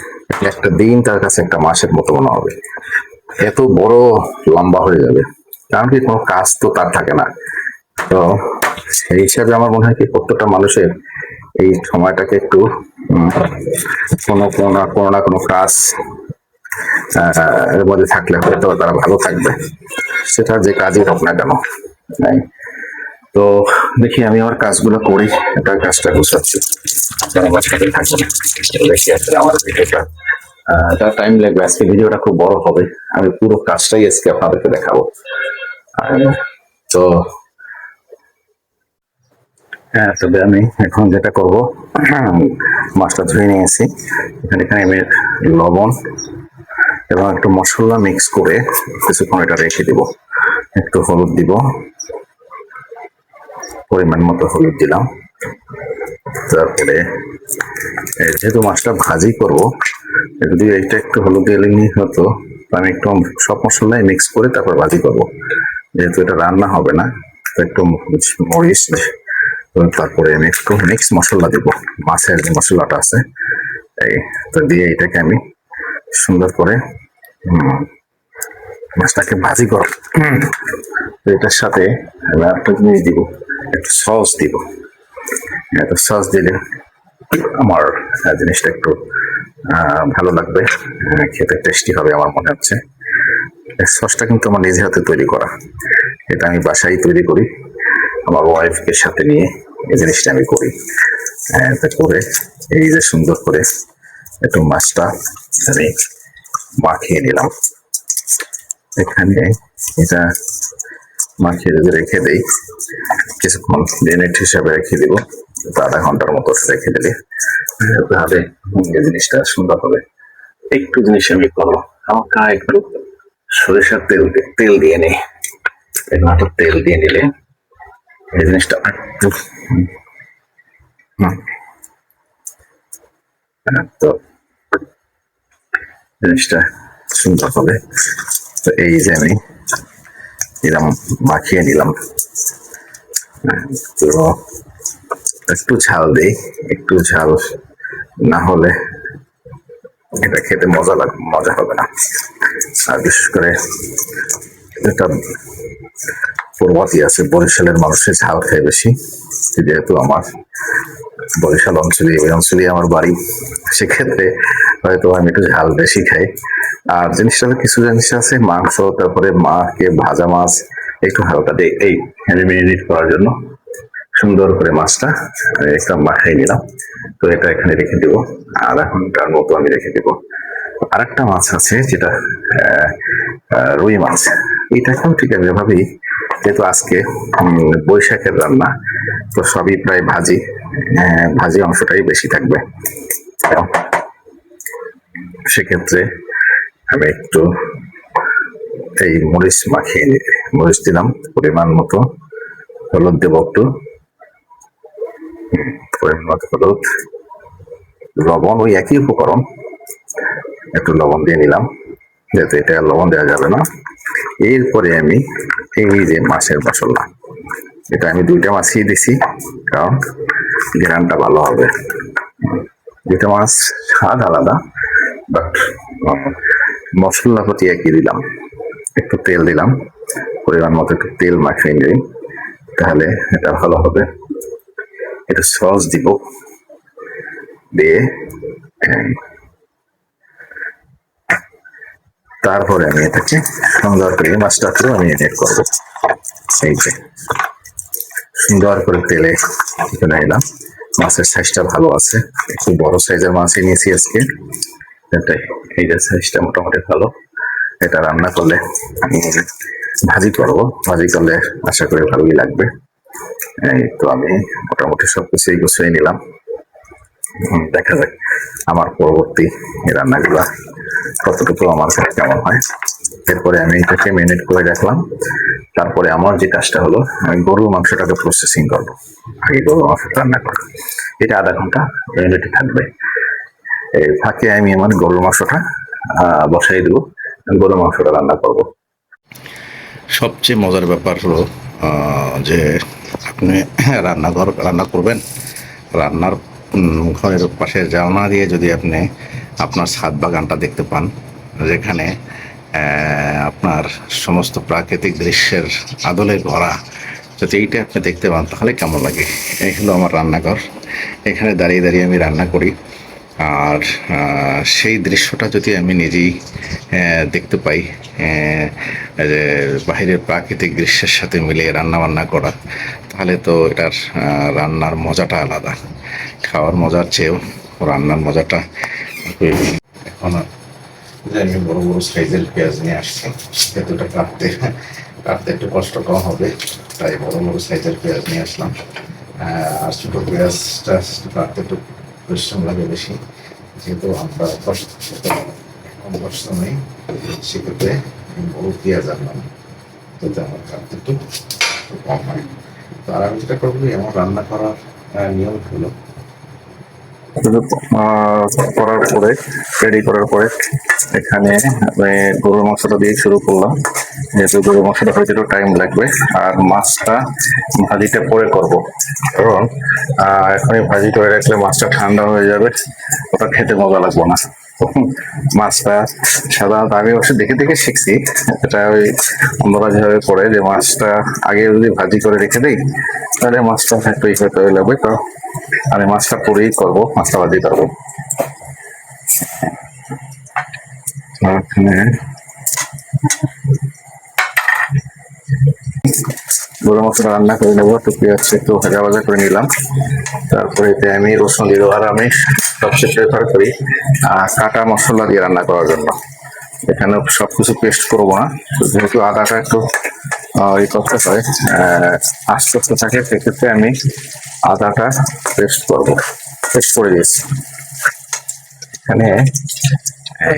একটা দিন তার কাছে একটা মাসের মতো মনে হবে, এত বড় লম্বা হয়ে যাবে। কারণ কি, কোনো কাজ তো তার থাকে না। তো সেই হিসাবে আমার মনে হয় কি, প্রত্যেকটা মানুষের এই সময়টাকে একটু কোনো না কোনো কাজ এর মধ্যে থাকলে হয়তো তারা ভালো থাকবে, সেটা যে কাজই হোক না কেন। তাই তো দেখি আমি আমার কাজগুলো করি, একটা কাজটা গুছাচ্ছি। আমার সাথে থাকবো, দেখি আসলে আমার ভিডিওটা টাইম লাগবে। আজকে ভিডিওটা খুব বড় হবে, আমি পুরো কাজটাই আজকে আপনাদেরকে দেখাবো। তো হ্যাঁ, তবে আমি এখন যেটা করবো, মাছটা ধুয়ে নিয়েছি, এখানে আমি লবণ এবং একটু মশলা মিক্স করে কিছুক্ষণ এটা রেখে দিব। একটু হলুদ দিব, পরিমাণ মতো হলুদ দিলাম। তারপরে যেহেতু মাছটা ভাজি করব, যদি এইটা একটু হলুদ দিলে হতো, আমি একটু সব মশলাই মিক্স করে তারপর ভাজি করব। যেহেতু এটা রান্না হবে না, তো একটু মরিচ, তারপরে আমি একটু মিক্স মশলা দিব, মাছের যে মশলাটা আছে এই তো দিয়ে এটাকে আমি সুন্দর করে মাছটাকে ভাজি করব। এটার সাথে আমি একটা জিনিস দিব, একটু সস দিব। একটু সস দিলে আমার জিনিসটা একটু ভালো লাগবে, খেতে টেস্টি হবে আমার মনে হচ্ছে। সসটা কিন্তু আমার নিজে হাতে তৈরি করা, এটা আমি বাসায় তৈরি করি, আমার ওয়াইফকে সাথে নিয়ে এই জিনিসটা আমি করি। করে এই যে সুন্দর করে একটু মাছটা আমি মাখিয়ে নিলাম এখানে। এটা মাখিয়ে যদি রেখে দিই কিছুক্ষণ, মিনিট হিসাবে রেখে দিব, আধা ঘন্টার মতো রেখে দিলে তাহলে এই জিনিসটা সুন্দর হবে। একটু জিনিস আমি করবো, হালকা একটু সরিষার তেল দিয়ে নেই, একটু তেল দিয়ে নিলে এই জিনিসটা একটু তো জিনিসটা সুন্দর হবে। তো এই যে আমি নিলাম, মাখিয়ে নিলাম। তো একটু ঝাল দিই, একটু ঝাল না হলে এটা খেতে মজা হবে না। আর বিশেষ করে এটা প্রবাসী আছে, বরিশালের মানুষের ঝাল খায় বেশি, যেহেতু আমার বরিশাল অঞ্চলে, ওই অঞ্চলে আমার বাড়ি, সেক্ষেত্রে হয়তো আমি একটু ঝাল বেশি খাই। আর জিনিসটা কিছু জিনিস আছে, মাংস, তারপরে ভাজা মাছ একটু হালকা দিই এই ম্যারিনেট করার জন্য। সুন্দর করে মাছটা একটা মাখাই নিলাম। তো এটা এখানে রেখে দিব, আধা ঘন্টার মতো আমি রেখে দিব। আর একটা মাছ আছে যেটা রুই মাছ, এটাকেও ঠিক আছে ভাবি, যেহেতু আজকে বৈশাখের রান্না, তো সবই প্রায় ভাজি, ভাজি অংশটাই বেশি থাকবে। সেক্ষেত্রে আমি একটু এই মরিচ মাখিয়ে মরিচ দিলাম পরিমাণ মতো, হলুদ দেবো একটু পরিমাণ মতো, হলুদ, লবণ, ওই একই উপকরণ, একটু লবণ দিয়ে নিলাম, যেহেতু এটা লবণ দেওয়া যাবে না। এরপরে আমি এই যে মাছের মশলা, এটা আমি দুইটা মাছই দিছি, কারণ ঘ্রাণটা ভালো হবে। দুইটা মাছ স্বাদ আলাদা, বাট মশলা প্রতি একই দিলাম। একটু তেল দিলাম, পরিমাণ মতো একটু তেল মাখিয়ে নিই, তাহলে এটা ভালো হবে। একটু সস দিব, দিয়ে তারপরে আমি এটাকে সুন্দর করে মাছটাকে আমি এডিট করবো। এই যে সুন্দর করে তেলে চলে এলাম। মাছের সাইজটা ভালো আছে, একটু বড় সাইজের মাছই নিয়েছি আজকে। এটাই, এই যে সাইজটা মোটামুটি ভালো। এটা রান্না করলে ভাজি করবো, ভাজি করলে আশা করি ভালোই লাগবে। এই তো আমি মোটামুটি সবকিছুই গুছিয়ে নিলাম। দেখা যাক আমার পরবর্তী রান্নাগুলা কতটুকু আমার কাছে কেমন হয়। এরপরে আমি এটাকে মেরিনেট করে রাখলাম। তারপরে আমার যে কাজটা হলো, আমি গরুর মাংসটাকে প্রসেসিং করবো। আগে গরুর মাংসটা রান্না করবো, এটা আধা ঘন্টা মেরিনেটে থাকবে। এই ফাঁকে আমি আমার গরুর মাংসটা বসাই দেবো, গরুর মাংসটা রান্না করবো। সবচেয়ে মজার ব্যাপার হলো যে আপনি রান্না করবেন, রান্নার ঘরের পাশে জানলা দিয়ে যদি আপনি আপনার ছাদ বাগানটা দেখতে পান, যেখানে আপনার সমস্ত প্রাকৃতিক দৃশ্যের আদলে ভরা, যদি এইটা আপনি দেখতে পান তাহলে কেমন লাগে। এই হলো আমার রান্নাঘর, এখানে দাঁড়িয়ে দাঁড়িয়ে আমি রান্না করি। আর সেই দৃশ্যটা যদি আমি নিজেই দেখতে পাই, যে বাহিরের প্রাকৃতিক দৃশ্যের সাথে মিলিয়ে রান্না বান্না করা, তাহলে তো এটার রান্নার মজাটা আলাদা। খাওয়ার মজার চেয়েও রান্নার মজাটা। এখন যে আমি বড় বড় সাইজের পেঁয়াজ নিয়ে আসছি, এতটা কাটতে একটু কষ্ট কম হবে, তাই বড় বড় সাইজের পেঁয়াজ নিয়ে আসলাম। আর ছোটো পেঁয়াজটা কাটতে একটু পরিশ্রম লাগে বেশি, যেহেতু আমরা কম কষ্ট নেই, সেক্ষেত্রে বড় পেঁয়াজ আনলাম, যাতে আমার কাটতে একটু কম হয়। তো আর আমি যেটা করবো, এমন রান্না করার নিয়ম হলো, করার পরে, রেডি করার পরে এখানে আমি গরুর মাংসটা দিয়ে শুরু করলাম, যেহেতু গরুর মাংসটা হয়তো একটু টাইম লাগবে। আর মাছটা ভাজিটা পরে করব, কারণ এখনই ভাজি করে রাখলে মাছটা ঠান্ডা হয়ে যাবে, ওটা খেতে মজা লাগবে না। মাছটা সাধারণত আমি অবশ্য দেখে দেখে শিখছি, এটা ওই অন্যরা যেভাবে করে, যে মাছটা আগে যদি ভাজি করে রেখে দিই তাহলে মাছটা একটু হয়ে লাগবে। তো আমি মাছটা পরেই করবো, মাছটা ভাজি করবো। গরু মাংসটা রান্না করে নেবো, একটু পেঁয়াজ একটু ভাজা ভাজা করে নিলাম। তারপরে এতে আমি রসুন দিয়ে দেবো। আর আমি সবচেয়ে প্রেফার করি কাটা মশলা দিয়ে রান্না করার জন্য। এখানে সবকিছু পেস্ট করবো না, যেহেতু আদাটা একটু ওই করতে হয়, আস্তে আস্তে থাকে, সেক্ষেত্রে আমি আদাটা পেস্ট করবো। পেস্ট করে দিয়েছি। এখানে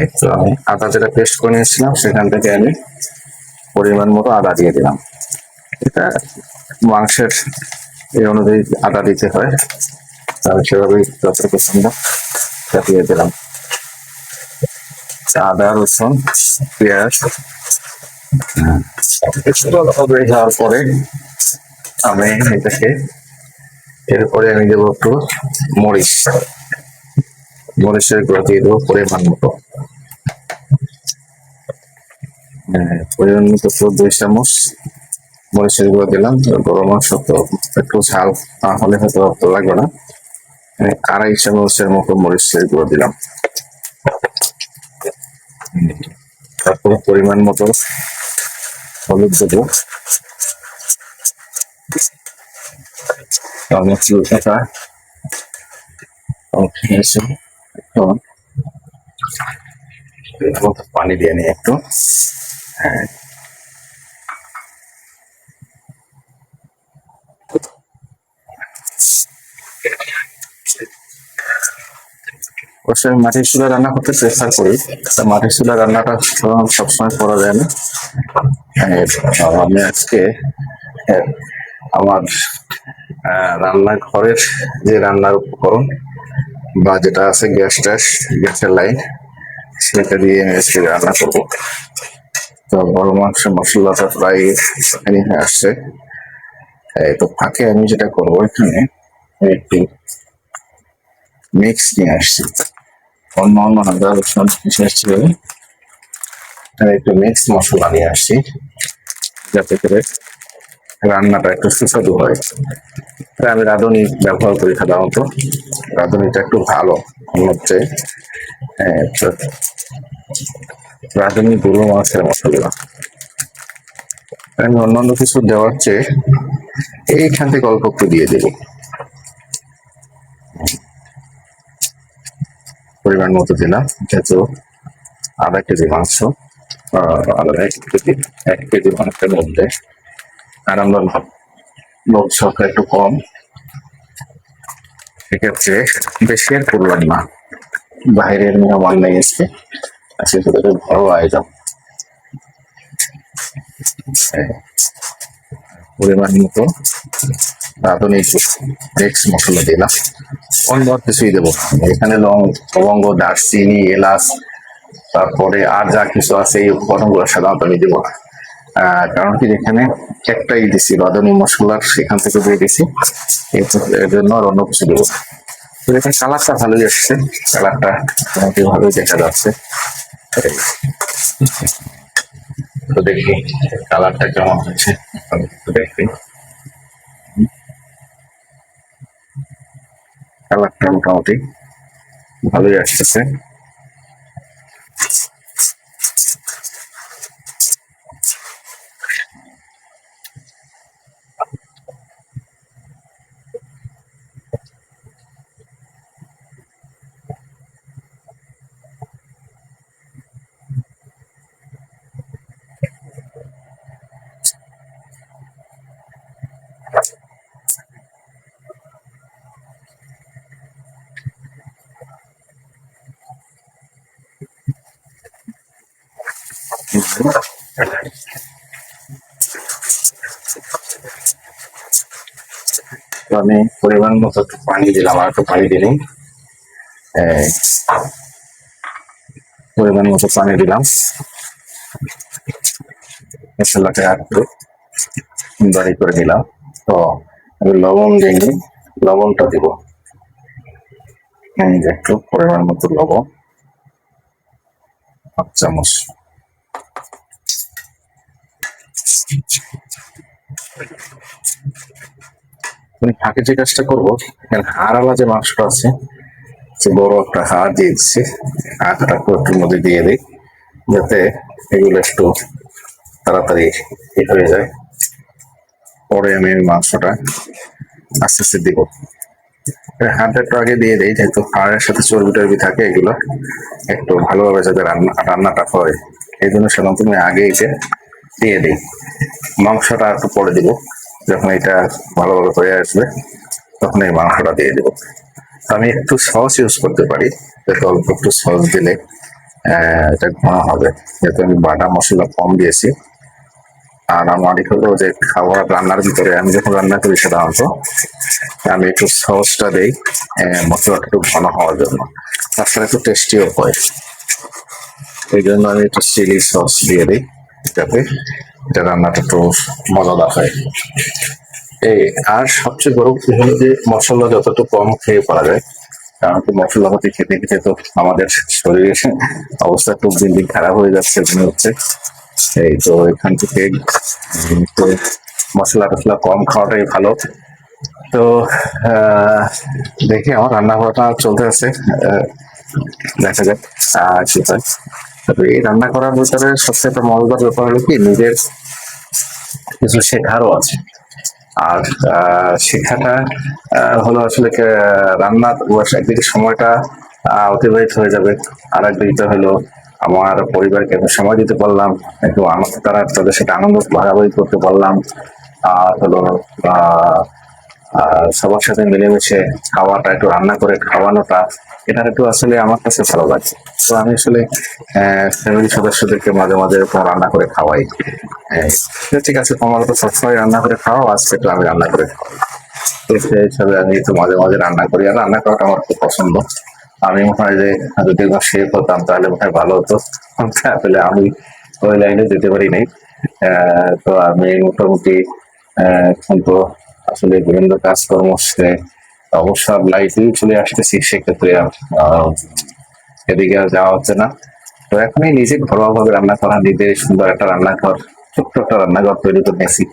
একটু আমি আদা যেটা পেস্ট করে নিয়েছিলাম সেখান থেকে আমি পরিমাণ মতো আদা দিয়ে দিলাম। এটা মাংসের এই অনুযায়ী আদা দিতে হয়, আমি সেভাবেই যত পছন্দ দিয়ে দিলাম। আদা রসুন পেঁয়াজ হয়ে যাওয়ার পরে আমি এটাকে এরপরে আমি দেবো একটু মরিচ, মরিচের গুঁড়ো দিয়ে দেবো পরিমাণ মতো, পরিমাণ মতো 2 চামচ মরিচের গুঁড়ো দিলাম। গরম মাংস তো একটু ঝাল না হলে হয়তো অত লাগবে না, 2.5 চামচের মতো মরিচের গুঁড়ো দিলাম। তারপরে পরিমাণ মতো হলুদ দেবো, পানি দিয়ে নিই একটু। হ্যাঁ, অবশ্যই মাটির চুলা রান্না করতে প্রেফার করি, মাটির চুলা রান্নাটা সবসময় করা যায় না। আমি আজকে আমার রান্নাঘরের যে রান্নার উপকরণ বা যেটা আছে গ্যাসের লাইন, সেটা দিয়ে আমি আজকে রান্না করবো। তো বড় মাংসের মশলাটা প্রায় এখানে হয়ে আসছে। তো ফাঁকে আমি যেটা করবো, এখানে একটু মিক্স নিয়ে আসছি, অন্য আদা রসুন এসেছে, একটু মিক্স মশলা নিয়ে আসছি যাতে করে রান্নাটা একটু সুস্বাদু হয়। আমি রাঁধুনি ব্যবহার করি সাধারণত, রাঁধুনিটা একটু ভালো হচ্ছে। রাঁধুনি গুঁড়ো মাছের মশলা আমি অন্যান্য কিছু দেওয়ার চেয়ে এইখান থেকে অল্প একটু দিয়ে দেব, পরিমাণ মতো দিলাম। যেহেতু আধা কেজি মাংস, 1 কেজি মাংসের মধ্যে আর আমরা লোক সংখ্যা একটু কম, সেক্ষেত্রে বেশি আর করলাম না। বাইরের মেহমান নিয়ে এসছে, আজকে বড় আয়োজন। পরিমাণ মতো রাঁধুনি মিক্স মশলা দিলাম, অন্য কিছুই দেবো এখানে লবঙ্গ, দারচিনি, এলাচ, তারপরে আর যা কিছু আছে এই উপকরণগুলো সাধারণত আমি দেবো না। কারণ কি এখানে একটাই দিছি রাঁধুনি মশলার, সেখান থেকে দিয়ে দিছি, এর জন্য আর অন্য কিছু দেবো। তো এখানে কালারটা ভালোই আসছে, কালারটা মোটামুটি ভালোই দেখা যাচ্ছে। তো দেখি কালারটা কেমন হচ্ছে, দেখি কালারটা মোটামুটি ভালোই আসতেছে। তো আমি পরিমাণ মতো একটু পানি দিলাম, আর একটু পানি দিলাম, পরিমাণ মতো পানি দিলাম, মশলাটা একটু বাড়ি করে দিলাম। তো আমি লবণ দিইনি, লবণটা দিব, একটু পরিমাণ মতো লবণ, 1 চামচ। আমি ফাঁকে যে কাজটা করবো, হাড়ওয়ালা যে মাংসটা আছে, সে বড় একটা হাড় দিয়ে দিচ্ছি, হাড়টা একটুর মধ্যে দিয়ে দিই যাতে এগুলো একটু তাড়াতাড়ি হয়ে যায়। পরে আমি মাংসটা আস্তে আস্তে দিব, হাড়টা একটু আগে দিয়ে দিই, যেহেতু হাড়ের সাথে চর্বি টর্বি থাকে, এগুলো একটু ভালোভাবে যাতে রান্নাটা হয়, এই জন্য সাধারণত আমি আগে এটা দিয়ে দিই। মাংসটা একটু পরে দিব, যখন এটা ভালোভাবে হয়ে আসবে তখন এই মাংসটা দিয়ে দেবো। আমি একটু সস ইউজ করতে পারি, যাতে অল্প একটু সস দিলে এটা ঘন হবে, যেহেতু আমি বাটা মশলা কম দিয়েছি। আর আমার হলো যে খাবার রান্নার ভিতরে আমি যখন রান্না করি সাধারণত আমি একটু সসটা দিই মশলাটা একটু ঘন হওয়ার জন্য, তাছাড়া একটু টেস্টিও হয়। এই জন্য আমি একটু চিলি সস দিয়ে দিই, যাতে এটা রান্নাটা একটু মজাদার হয়। এই আর সবচেয়ে বড় কথা হলো যে মশলা যতটুকু কম খেয়ে পারা যায়, কারণ কি মশলাপাতি খেতে খেতে তো আমাদের শরীরের অবস্থা খুব দিন দিন খারাপ হয়ে যাচ্ছে মনে হচ্ছে। এই তো এখান থেকে তো মশলা টশলা কম খাওয়াটাই ভালো। তো দেখি আমার রান্না করাটা চলতে আছে, দেখা যাক কি হয়। তবে এই রান্না করার ভিতরে সবচেয়ে একটা মজাদার ব্যাপার হলো কি নিজের কিছু শেখারও আছে। আর শেখাটা হলো আসলে রান্নার একদিকে সময়টা অতিবাহিত হয়ে যাবে, আর একদিকে হলো আমার পরিবারকে আমি সময় দিতে পারলাম, একটু আনন্দ তাদের সাথে আনন্দ ভাগাভাগি করতে পারলাম। আর হলো আহ সবার সাথে মিলেমিশে খাওয়াটা, একটু রান্না করে খাওয়ানোটা, এটা একটু আসলে আমার কাছে ভালো লাগছে। তো আমি আসলে ফ্যামিলি সদস্যদেরকে মাঝে মাঝে এরকম রান্না করে খাওয়াই। ঠিক আছে, তোমার তো সবসময় রান্না করে খাওয়াও, আজকে একটু আমি রান্না করে খাওয়াই। তো সেই হিসাবে আমি একটু মাঝে মাঝে রান্না করি, আর রান্না করাটা আমার খুব পছন্দ। আমি মনে হয় যে যদি একবার শেফ হতাম তাহলে মনে হয় ভালো হতো, আসলে আমি ওই লাইনে যেতে পারি নাই। তো আমি মোটামুটি এখন তো আসলে বিভিন্ন কাজকর্ম অবসর লাইফেই চলে আসতেছি, সেক্ষেত্রে এদিকে আর যাওয়া হচ্ছে না। তো এখনই নিজে ঘরোয়া ভাবে রান্না করা, নিজে সুন্দর একটা রান্নাঘর, ছোট্ট একটা রান্নাঘর তৈরি করে নিয়েছি।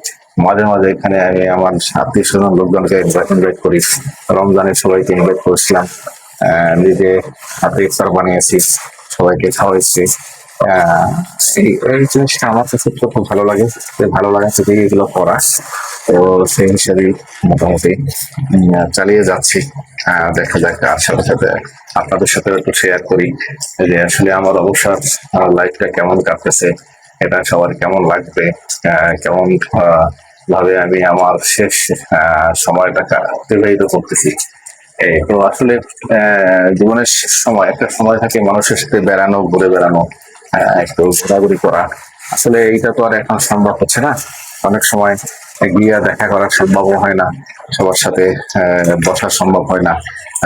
মাঝে মাঝে এখানে আমি আমার আত্মীয় স্বজন লোকজনকে ইনভাইট করি, রমজানের সবাইকে ইনভাইট করেছিলাম, নিজে হাতে ইফতার বানিয়েছি, সবাইকে খাওয়াইছি। এই জিনিসটা আমার কাছে খুব ভালো লাগে, ভালো লাগা থেকে এগুলো করা। তো সেই হিসাবে মোটামুটি চালিয়ে যাচ্ছি। দেখা যাক, আর সাথে সাথে আপনাদের সাথে একটু শেয়ার করি যে আসলে আমার অবসর লাইফটা কেমন কাটতেছে, এটা সবার কেমন লাগবে, কেমন ভাবে আমি আমার শেষ সময়টা অতিবাহিত করতেছি। এই তো আসলে জীবনের শেষ সময় একটা সময় থাকে মানুষের সাথে বেড়ানো, ঘুরে বেড়ানো, একটু ঘোরাঘুরি করা। আসলে এইটা তো আর এখন সম্ভব হচ্ছে না, অনেক সময় গিয়ে দেখা করা সম্ভব হয় না, সবার সাথে বসা সম্ভব হয় না,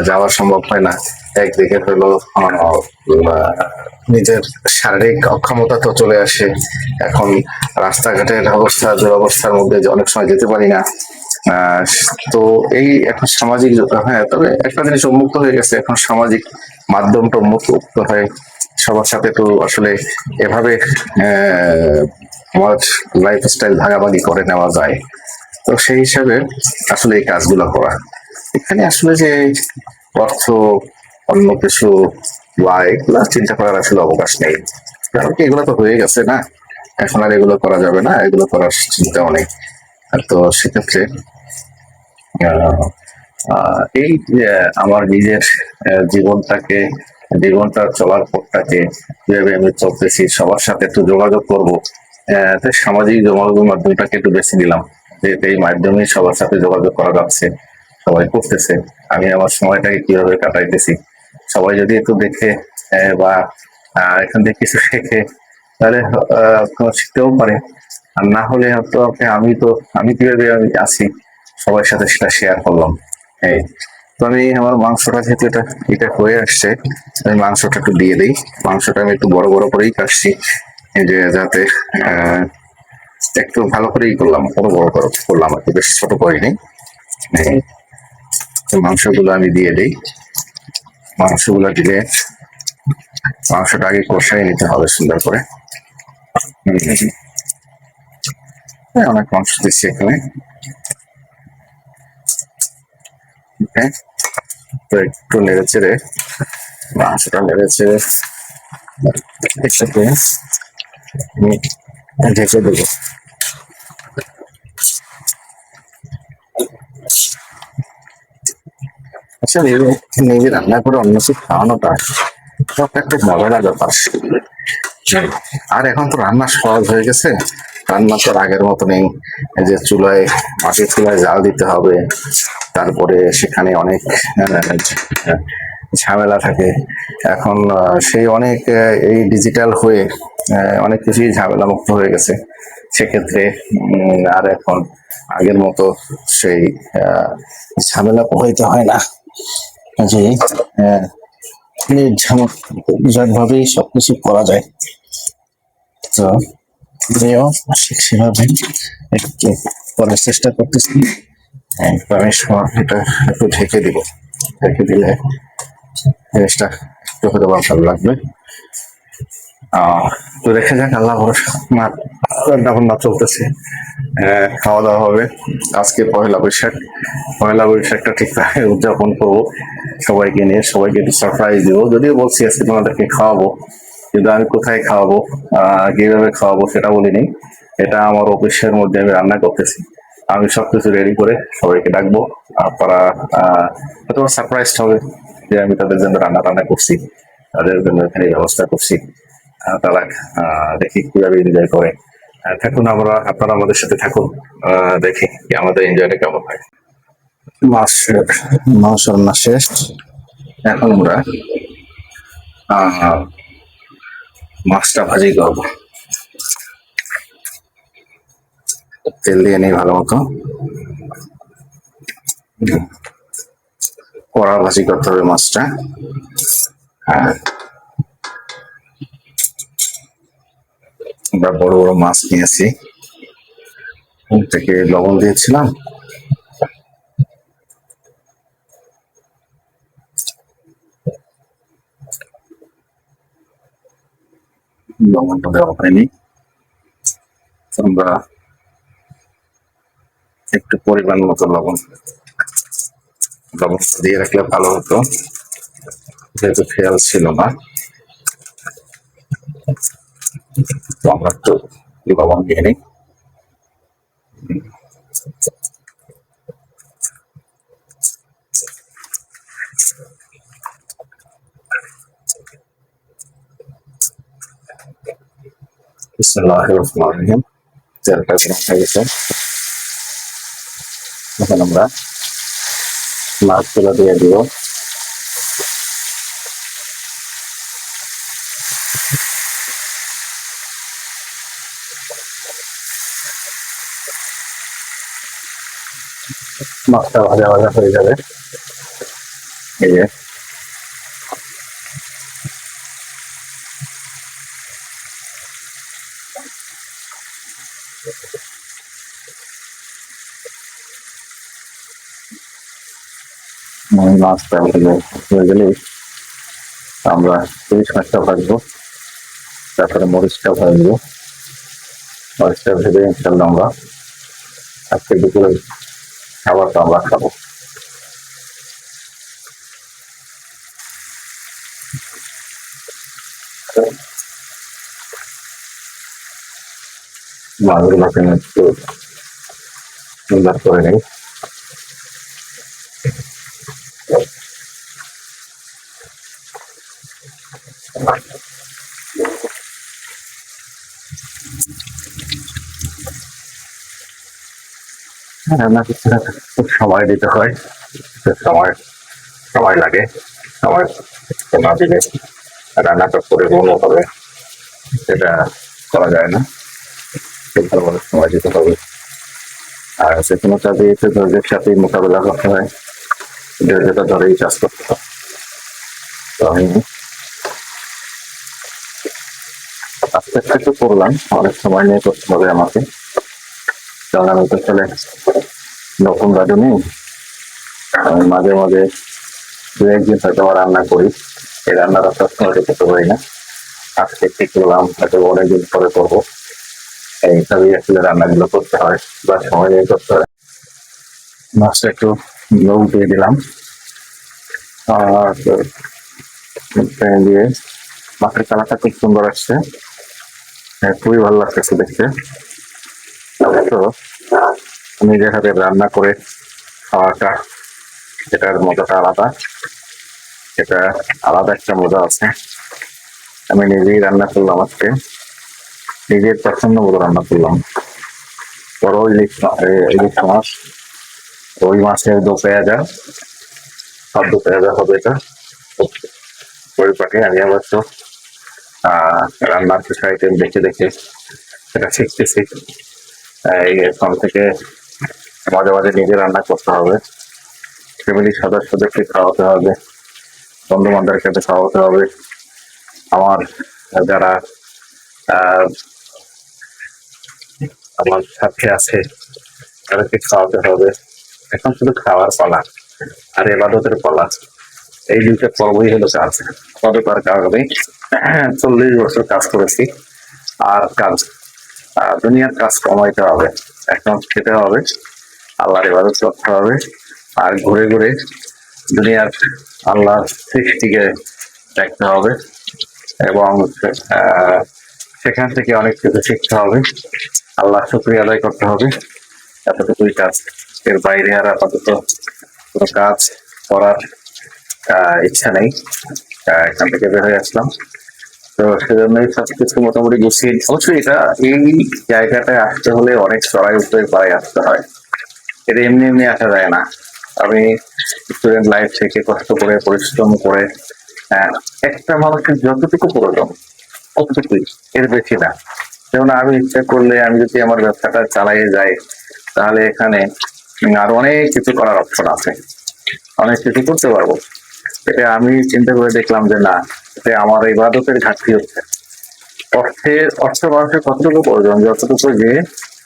যাওয়া সম্ভব হয় না। একদিকে হলো নিজের শারীরিক অক্ষমতা তো চলে আসে, এখন রাস্তাঘাটের অবস্থা দুরবস্থার মধ্যে যে অনেক সময় যেতে পারি না। আহ, তো এই এখন সামাজিক হ্যাঁ, তবে একটা জিনিস উন্মুক্ত হয়ে গেছে, এখন সামাজিক মাধ্যমটা উন্মুক্ত হয়ে সবার সাথে তো আসলে এভাবে আমার লাইফ স্টাইল ভাগাভাগি করে নেওয়া যায়। তো সেই হিসাবে আসলে এই কাজগুলো করা, এখানে আসলে যে অর্থ অন্য কিছু বা এগুলা চিন্তা করার আসলে অবকাশ নেই, কারণ কি এগুলো তো হয়ে গেছে না, এখন আর এগুলো করা যাবে না, এগুলো করার চিন্তাও নেই। তো সেক্ষেত্রে আহ, এই যে আমার নিজের জীবনটা চলার পথটাকে কিভাবে আমি চলতেছি, সবার সাথে একটু যোগাযোগ করবো, তাই সামাজিক যোগাযোগ মাধ্যমটাকে একটু বেছে নিলাম, যে এই মাধ্যমে সবার সাথে যোগাযোগ করা যাচ্ছে, সবাই করতেছে, আমি আমার সময়টাকে কিভাবে কাটাইতেছি, সবাই যদি একটু দেখে বা এখান থেকে কিছু শেখে, তাহলে শিখতেও পারে। আর না হলে হয়তো আমি কিভাবে আমি আছি সবার সাথে সেটা শেয়ার করলাম। এই তো আমি আমার মাংসটা যেহেতু এটা হয়ে আসছে, আমি মাংসটা একটু দিয়ে দিই। মাংসটা আমি একটু বড় বড় করেই কাটছি, এই যে যাতে একটু ভালো করেই করলাম, বড় বড় করে করলাম আর কি, বেশ ছোট করিনি। এই তো মাংসগুলো আমি দিয়ে দিই। মাংসগুলো দিলে মাংসটা আগে কষাই নিতে হবে সুন্দর করে। অনেক মাংস দিচ্ছি এখানে। তো একটু নেড়ে চেড়ে মাংসটা নেড়ে চেড়ে এটাকে ঢেকে দেবো। আচ্ছা, নিজে রান্না করে অন্য কিছু খাওয়ানোটা একটা মজার ব্যাপার। আর এখন তো রান্না সহজ হয়ে গেছে, রান্না তো আর আগের মতো নেই, এই যে মাটির চুলায় জাল দিতে হবে, তারপরে সেখানে অনেক ঝামেলা থাকে। এখন সেই অনেক এই ডিজিটাল হয়ে অনেক কিছুই ঝামেলা মুক্ত হয়ে গেছে। সেক্ষেত্রে আর এখন আগের মতো সেই ঝামেলা পোহাইতে হয় না, যে নির্ঝঞ্ঝাটভাবেই সবকিছু করা যায়। তো আমিও ঠিক সেভাবে একটু করার চেষ্টা করতেছি। আমি এটা একটু ঢেকে দিব, ঢেকে দিলে জিনিসটা একটু হয়তো ভালো লাগবে। তো দেখা যাক, আল্লাহ ভরসা। রান্না বান্না চলতেছে, খাওয়া দাওয়া হবে। আজকে পয়লা বৈশাখ, পয়লা বৈশাখটা ঠিকভাবে উদযাপন করবো সবাইকে নিয়ে, সবাইকে একটু সারপ্রাইজ দিব। যদিও বলছি আজকে তোমাদেরকে খাওয়াবো, কিন্তু আমি কোথায় খাওয়াবো, কিভাবে খাওয়াবো সেটা বলিনি। এটা আমার অফিসের মধ্যে আমি রান্না করতেছি, আমি সবকিছু রেডি করে সবাইকে ডাকবো। আপনারা হয়তো সারপ্রাইজ হবে যে আমি তাদের জন্য রান্না টান্না করছি, তাদের জন্য এখানে ব্যবস্থা করছি। তারা দেখি কিভাবে এনজয় করে। আপনারা আমাদের সাথে থাকুন, দেখি কি আমাদের এনজয়টা কেমন হয়। মাছ রান্না শেষ, এখন আমরা মাছটা ভাজি করবো। তেল দিয়ে নিই ভালো মতো, কড়া ভাজি করতে হবে মাছটা। আমরা বড় বড় মাছ নিয়েছি, থেকে লবণ দিয়েছিলাম, লবণটা দেওয়া হয়নি। আমরা একটু পরিমাণ মতো লবণ দিয়ে রাখলে ভালো হতো, যেহেতু খেয়াল ছিল না। তো আমরা একটু লবণ দিয়ে নিই। বিসমিল্লাহির রহমানির রহিম। তেলটা গরম হয়ে গেছে, এখন আমরা মাছগুলো দিয়ে দিব। মাছটা ভাজা ভাজা হয়ে যাবে, এই যে মাছটা হয়ে গেলে আমরা ইলিশ মাছটা ভাজবো, তারপরে মরিচটা ভাজবো। মরিচটা ভেজে ইনশাল্লাহ আমরা আজকে দুপুরে খাবারটা আমরা খাবো। মাছগুলোকে একটু সুন্দর করে নেই। রান্না করতে খুব সময় দিতে হয়, সময় সময় লাগে, সময় না দিলে রান্নাটা পরিপূর্ণ হবে সেটা করা যায় না, খুব ভালো সময় দিতে হবে। আর যে কোনো কাজে একটু ধৈর্যের সাথেই মোকাবেলা করতে হয়, ধৈর্যটা ধরেই কাজ করতে হয়। তো আমি আস্তে আস্তে একটু করলাম, অনেক সময় নিয়ে করতে হবে আমাকে, কারণ আমি তো চলে নতুন রাঁধুনি। আমি মাঝে মাঝে দু একদিন হয়তো রান্না করি, এই রান্নাটা সবসময় করতে পারি না। আজকে ঠিক করলাম, হয়তো অনেকদিন পরে করবো, এইভাবেই আসলে রান্নাগুলো করতে হয় বা সময় নিয়ে করতে হয়। মাছটা একটু লবণ দিয়ে দিলাম, আর দিয়ে মাছের কালারটা খুব সুন্দর আসছে, খুবই ভালো লাগতেছে দেখতে। তো নিজের হাতে রান্না করে খাওয়াটা, এটার মজাটা আলাদা, এটা আলাদা একটা মজা আছে। আমি নিজেই রান্না করলাম আজকে, নিজের পছন্দ মতো রান্না করলাম। বড় ইলিশ মাছ, ওই মাছের দো পেঁয়াজা, সব দো পেঁয়াজা হবে এটা পরিপাটি। আমি অবশ্য রান্নার কিছু আইটেম দেখে দেখে সেটা শিখতেছি। এই এখন থেকে মাঝে মাঝে নিজে রান্না করতে হবে, ফ্যামিলির সদস্যদেরকে খাওয়াতে হবে, বন্ধু বান্ধবের সাথে খাওয়াতে হবে, আমার যারা আহ আমার সাথে আছে তাদেরকে খাওয়াতে হবে। এখন শুধু খাওয়ার পালা আর এবাদতের পালা, এই দুইটা পর্বই হলো কাজ। কতবার কাজ আমি 40 বছর কাজ করেছি, আর কাজ দুনিয়ার কাজ কমাইতে হবে। এখন খেতে হবে, আল্লাহর ইবাদত করতে হবে, আর ঘুরে ঘুরে দুনিয়ার আল্লাহর সৃষ্টিকে দেখতে হবে এবং আহ, সেখান থেকে অনেক কিছু শিখতে হবে, আল্লাহ শুকরিয়া আদায় করতে হবে। এতটুকুই কাজ, এর বাইরে আর আপাতত কোনো কাজ করার ইচ্ছা নেই। এখান থেকে বের হয়ে আসলাম, তো সেজন্যই সবকিছু মোটামুটি গুছিয়ে। অবশ্যই এটা এই জায়গাটায় আসতে হলে অনেক চড়াই উত্তরে পাড়ায় আসতে হয়, এটা এমনি এমনি আসা যায় না। আমি স্টুডেন্ট লাইফ থেকে কষ্ট করে পরিশ্রম করে একটা মানুষের যতটুকু প্রয়োজন ততটুকুই, এর বেশি না। যেমন আমি ইচ্ছা করলে আমি যদি আমার ব্যবসাটা চালিয়ে যাই, তাহলে এখানে আরো অনেক কিছু করার অপশন আছে, অনেক কিছু করতে পারবো। এটা আমি চিন্তা করে দেখলাম যে না, এটা আমার ইবাদতের ঘাটতি হচ্ছে। অর্থ মানুষের কতটুকু প্রয়োজন, যতটুকু যে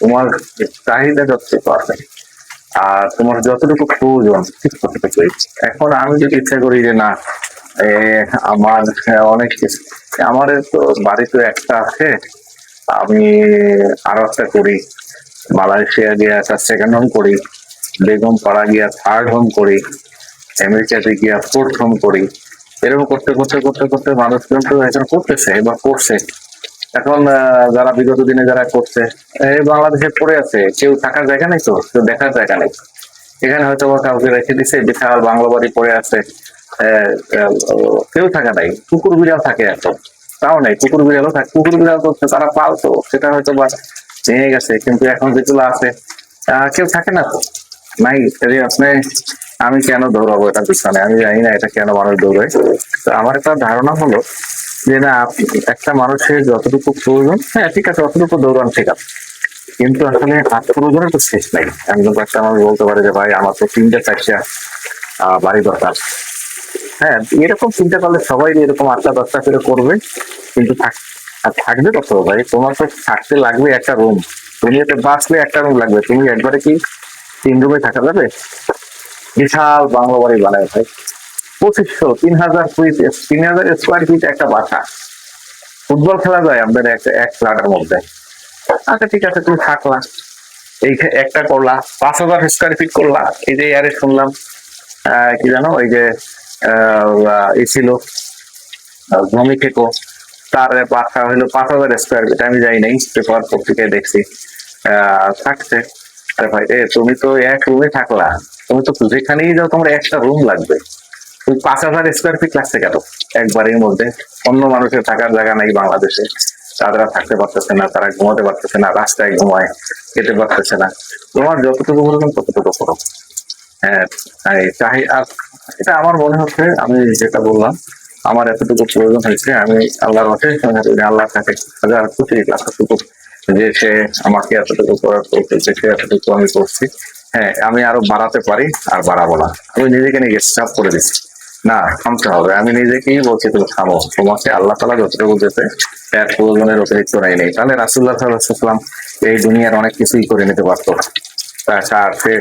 তোমার চাহিদা যতটুকু আছে আর তোমার যতটুকু প্রয়োজন ঠিক ততটুকুই। এখন আমি যদি ইচ্ছা করি যে না, আমার অনেক কিছু, আমার তো বাড়ি তো একটা আছে, আমি আরো একটা করি, মালয়েশিয়া গিয়ে একটা সেকেন্ড হোম করি, বেগম পাড়া গিয়া থার্ড হোম করি, আমেরিকাতে গিয়া ফোর্থ হোম করি, এরকম করতে করতে করতে করতে মানুষ কিন্তু এখন করতেছে বা করছে। এখন যারা বিগত দিনে যারা করছে, এই বাংলাদেশে পড়ে আছে, কেউ থাকার জায়গা নেই, তো কেউ দেখার জায়গা নেই। এখানে হয়তো বা কাউকে রেখে দিছে, বিশাল বাংলো বাড়ি পড়ে আছে, কেউ থাকা নাই, কুকুর বিড়াল থাকে এখন, তাও নাই, কুকুর বিড়ালও থাকে, কুকুর বিড়াল করছে তারা পালতো, সেটা হয়তো বা ভেঙে গেছে, কিন্তু এখন যেগুলো আছে কেউ থাকে না তো, নাই। আপনি আমি কেন দৌড়াবো এটা পিছনে, আমি জানি না এটা কেন মানুষ দৌড়ায়। তো আমার একটা ধারণা হলো যে না, একটা মানুষের যতটুকু প্রয়োজন, হ্যাঁ ঠিক আছে, অতটুকু দৌড়ান ঠিক আছে, কিন্তু আসলে হাত প্রয়োজনের তো শেষ নাই। একজন একটা মানুষ বলতে পারে যে ভাই আমার তো 3-4টা বাড়ি দরকার। হ্যাঁ, এরকম চিন্তা করলে সবাই এরকম 8টা-10টা করে করবে, কিন্তু আর থাকবে কত ভাই? তোমার তো থাকতে লাগবে একটা রুম, দুনিয়াতে বাঁচলে একটা রুম লাগবে। তুমি একবারে কি 3 রুমে থাকা যাবে? বিশাল বাংলো বাড়ি বানায় ভাই, 2500 3000 ফিট, 3000 স্কোয়ার ফিট একটা বাসা, ফুটবল খেলা যায় আমাদের এক ফ্ল্যাটের মধ্যে। আচ্ছা ঠিক আছে, তুমি থাকলা, এই একটা করলা, 5000 স্কোয়ার ফিট করলা। এই যে ইয়ারে শুনলাম কি জানো, ওই যে ই ছিল জমি খেকো, তার বাসা হইলো 5000 স্কোয়ার ফিট। আমি যাই নাই, পেপার পত্রিকায় দেখছি থাকছে। আরে ভাই তুমি তো এক রুমে থাকলা, তুমি তো যেখানেই যাও তোমার একটা রুম লাগবে, তুমি 5000 স্কোয়ার ফিট লাগছে কেন এক বাড়ির মধ্যে? অন্য মানুষের থাকার জায়গা নাই বাংলাদেশে, তারা থাকতে পারতেছে না, তারা ঘুমাতে পারতেছে না, রাস্তায় ঘুমায়, খেতে পারতেছে না। তোমার যতটুকু প্রয়োজন ততটুকু করো। হ্যাঁ, চাই। আর এটা আমার মনে হচ্ছে, আমি যেটা বললাম, আমার এতটুকু প্রয়োজন হয়েছে, আমি আল্লাহর মাঠে আল্লাহর কাছে হাজার কোটি লাখ শুকর যে সে আমাকে এতটুকু করার করতেছে, সে এতটুকু আমি করছি। হ্যাঁ, আমি আরো বাড়াতে পারি, আর বাড়াবো না। আমি নিজেকে নিয়ে স্টাফ করে দিচ্ছি, না থামতে হবে। আমি নিজেকেই বলছি তুমি থামো, তোমাকে আল্লাহ তালা যতটুকু দিতে এর প্রয়োজনের অতিরিক্ত নেই। তাহলে রাসুল্লাহ সাল্লাম এই দুনিয়ার অনেক কিছুই করে নিতে পারতো, সে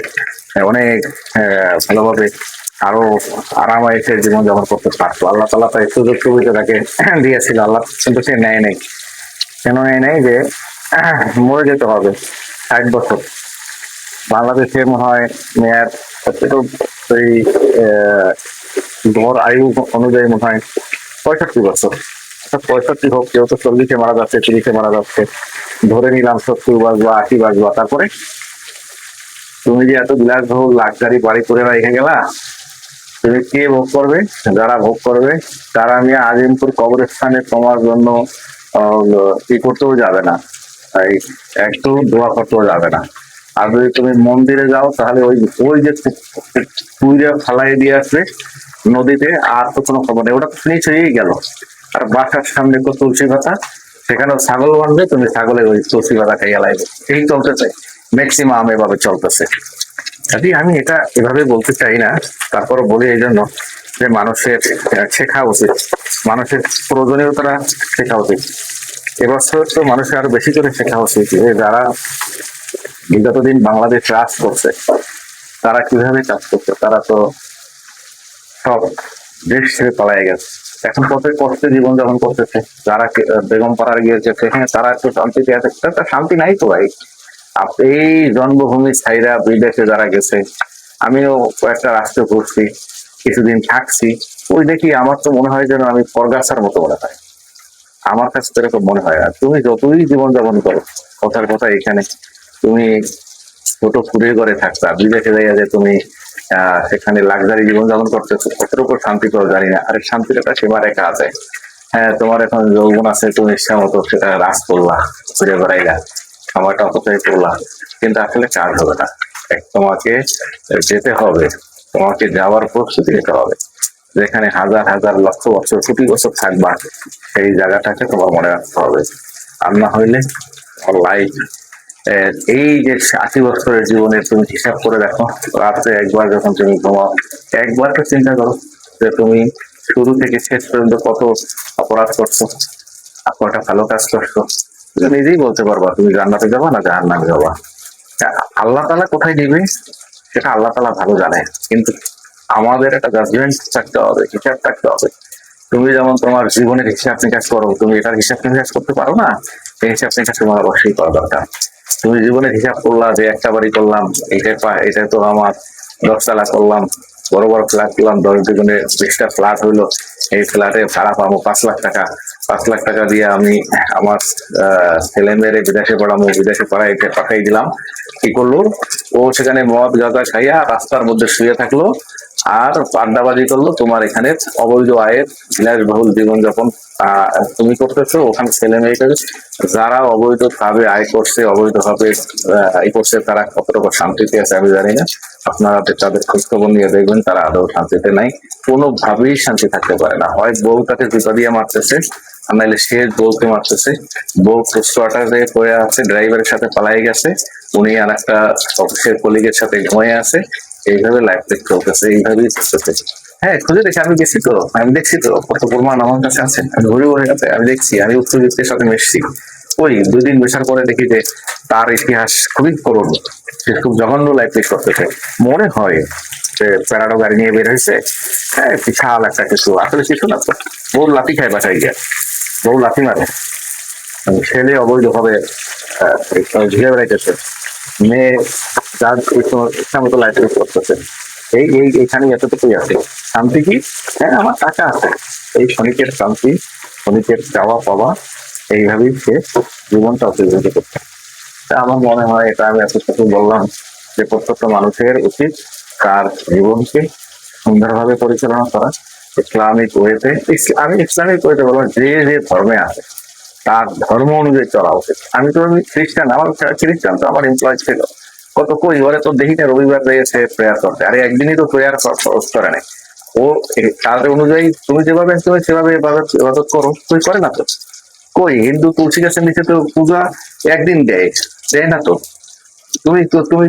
অনেক ভালোভাবে আরো আরামায়েশের জীবন যাপন করতে পারতো। আল্লাহ তালা তাই সুযোগ সুবিধা তাকে দিয়েছিল, আল্লাহ কিন্তু সে নেয় নেই। কেন নেয় নেই? যে মরে যেতে হবে 60 বছর। বাংলাদেশে মনে হয় মেয়াদ ওই গড় আয়ু অনুযায়ী মনে হয় 65 বছর। 65 হোক, কেউ তো 40-এ মারা যাচ্ছে, 30-এ মারা যাচ্ছে, ধরে নিলাম 70 বাজবা, 80 বাজবা। তারপরে তুমি যে এত বিলাসবহুল লাক্সারি বাড়ি করে রেখে গেলা, তুমি কে ভোগ করবে? যারা ভোগ করবে তারা আমি আজিমপুর কবরস্থানে তোমার জন্য ই করতেও যাবে না, তাই একটু দোয়া করতেও যাবে না। আর যদি তুমি মন্দিরে যাও তাহলে ওই ওই যে তুইরে ফালাই দিয়ে আসবে নদীতে, আর তো কোনো খবর নেই, ওটা তো ফিনিশ হয়েই গেল। আর বাসার সামনে তো তুলসী পাতা, সেখানেও ছাগল বাঁধবে, তুমি ছাগলের ওই তুলসী পাতা খাইয়া লাগবে, এই চলতেছে ম্যাক্সিমাম, এভাবে চলতেছে। কাজে আমি এটা এভাবে বলতে চাই না, তারপরে বলি এই জন্য যে মানুষের শেখা উচিত, মানুষের প্রয়োজনীয়তা শেখা উচিত। এবছর তো মানুষের আরো বেশি করে শেখা উচিত যে যারা বিগত দিন বাংলাদেশ রাজ করছে তারা কিভাবে কাজ করছে, তারা তো সব দেশ ছেড়ে পালাই গেছে, এখন কত কষ্টে জীবনযাপন করতেছে। যারা বেগম পাড়ার গিয়েছে সেখানে তারা একটু শান্তিতে আছে, একটা শান্তি নাই তো ভাই। এই জন্মভূমি ছাইরা বিদেশে যারা গেছে, আমিও কয়েকটা রাষ্ট্র ঘুরছি, কিছুদিন থাকছি, ওই দেখি আমার তো মনে হয় যেন আমি পরগাছার মতো মনে হয়, আমার কাছে তো এরকম মনে হয়। আর তুমি যতই জীবনযাপন করো, কথার কথা এখানে তুমি ছোট কুড়ে করে থাকতা, বিদেশে যাইয়া যে তুমি সেখানে লাক্সারি জীবনযাপন করতেছো, কতটুকু উপর শান্তি পাও জানি না। আর শান্তির একটা সীমা রেখা আছে। হ্যাঁ, তোমার এখন যৌবন আছে, তুমি ইচ্ছা মতো সেটা রাজ করলা, ঘুরে বেড়াইলা, সময়টা অপচয় করলা, কিন্তু আসলে কাজ হবে না। তোমাকে যেতে হবে, তোমাকে যাওয়ার প্রস্তুতি নিতে হবে, যেখানে হাজার হাজার লক্ষ বছর কোটি বছর থাকবা, সেই জায়গাটাকে তোমার মনে রাখতে হবে। আর না হইলে লাইফ, এই যে 80 বছরের জীবনের তুমি হিসাব করে দেখো, রাত্রে একবার যখন তুমি ঘুমাও, একবার তো চিন্তা করো যে তুমি শুরু থেকে শেষ পর্যন্ত কত অপরাধ করছো, কয়টা ভালো কাজ করছো, তুমি নিজেই বলতে পারবা তুমি জান্নাতে যাবা না জাহান্নামে যাবা। আল্লাহ তাআলা কোথায় দিবে সেটা আল্লাহ তাআলা ভালো জানে, কিন্তু আমাদের একটা জাজমেন্ট থাকতে হবে, হিসাব থাকতে হবে। তুমি যেমন তোমার জীবনের হিসাব নিকাশ করো, তুমি এটার হিসাব নিকাশ করতে পারো না, এই হিসাব নিকাশ তোমার অবশ্যই করা দরকার। তুমি জীবনের হিসাব করলা যে একটা বাড়ি করলাম, এটা তো আমার 10 তলা করলাম, বড় বড় ফ্ল্যাট করলাম, 10 দুগুণে 20টা ফ্ল্যাট হইলো, এই ফ্ল্যাটে ভাড়া পাবো 5 লাখ টাকা, 5 লাখ টাকা দিয়ে আমি আমার ছেলে মেয়েরে বিদেশে পড়াবো, বিদেশে পাঠাই দিলাম। কি করলো, ও সেখানে মদ গাঁজা খাইয়া রাস্তার মধ্যে শুয়ে থাকলো আর আড্ডাবাজি করলো, তোমার এখানে অবৈধ আয়ের বিলাসবহুল জীবনযাপন তুমি করতেছো। ওখানে ছেলে মেয়েটা যারা অবৈধ ভাবে আয় করছে, অবৈধ ভাবে এই করছে, তারা কতটুকু শান্তিতে আছে আমি জানি না। আপনারা তাদের খোঁজ খবর নিয়ে দেখবেন, তারা আদৌ শান্তিতে নাই, কোনোভাবেই শান্তি থাকতে পারে না। হয় বউটাকে জুতা দিয়ে মারতেছে, আর নাইলে সে বউকে মারতেছে। বউ কোয়ার্টারে পড়ে আছে, ড্রাইভারের সাথে পালাই গেছে, উনি আর একটা অফিসের কলিগের সাথে ঘুমিয়ে আছে। এইভাবে লাইফ চলতেছে, এইভাবেই চলতেছে। হ্যাঁ, খুঁজে দেখি, আমি গেছি তো, আমি দেখছি তো, কত প্রমাণ আমার কাছে আছে, আমি ঘুরে ঘুরে গেছে, আমি দেখছি, আমি উত্তরযুক্তের সাথে মিশছি। ওই 2 দিন মেশার পরে দেখি যে তার ইতিহাস খুবই করুণ, সে খুব জঘন্য লাইফ লিড করতেছে। মনে হয় যে প্যারাডো গাড়ি নিয়ে বের হয়েছে, হ্যাঁ বিশাল একটা কিছু, আসলে কিছু না তো, বউ লাঠি খায় বাসায় গিয়ে, বউ লাঠি মারে, ছেলে অবৈধভাবে ঘিরে বেড়াইতেছে, মেয়ে যার ইচ্ছা মতো লাইফ লিড করতেছে। এইখানে এতটুকুই আছে। শান্তি কি? হ্যাঁ, আমার টাকা আছে, এই ক্ষণিকের শান্তি, ক্ষণিকের চাওয়া পাওয়া, এইভাবেই সে জীবনটা অতিবাহিত করতে। তা আমার মনে হয়, এটা আমি এতটুকু বললাম যে প্রত্যেকটা মানুষের উচিত তার জীবনকে সুন্দরভাবে পরিচালনা করা, ইসলামিক ওয়েতে। আমি ইসলামিক ওয়েতে বললাম, যে যে ধর্মে আছে তার ধর্ম অনুযায়ী চলা উচিত। আমি খ্রিস্টান, আমার খ্রিস্টান তো আমার এমপ্লয় ছিল, কত কই ওরে তো দেখি না রবিবার রয়েছে প্রেয়ার করতে, আরে একদিনই তো প্রেয়ার করে নেয় ও, তার অনুযায়ী তুমি যেভাবে সেভাবে ইবাদত করো, তুই করে না তো। কই হিন্দু তুলসী গাছের নিচে তো পূজা একদিন দেয় না তো। তুমি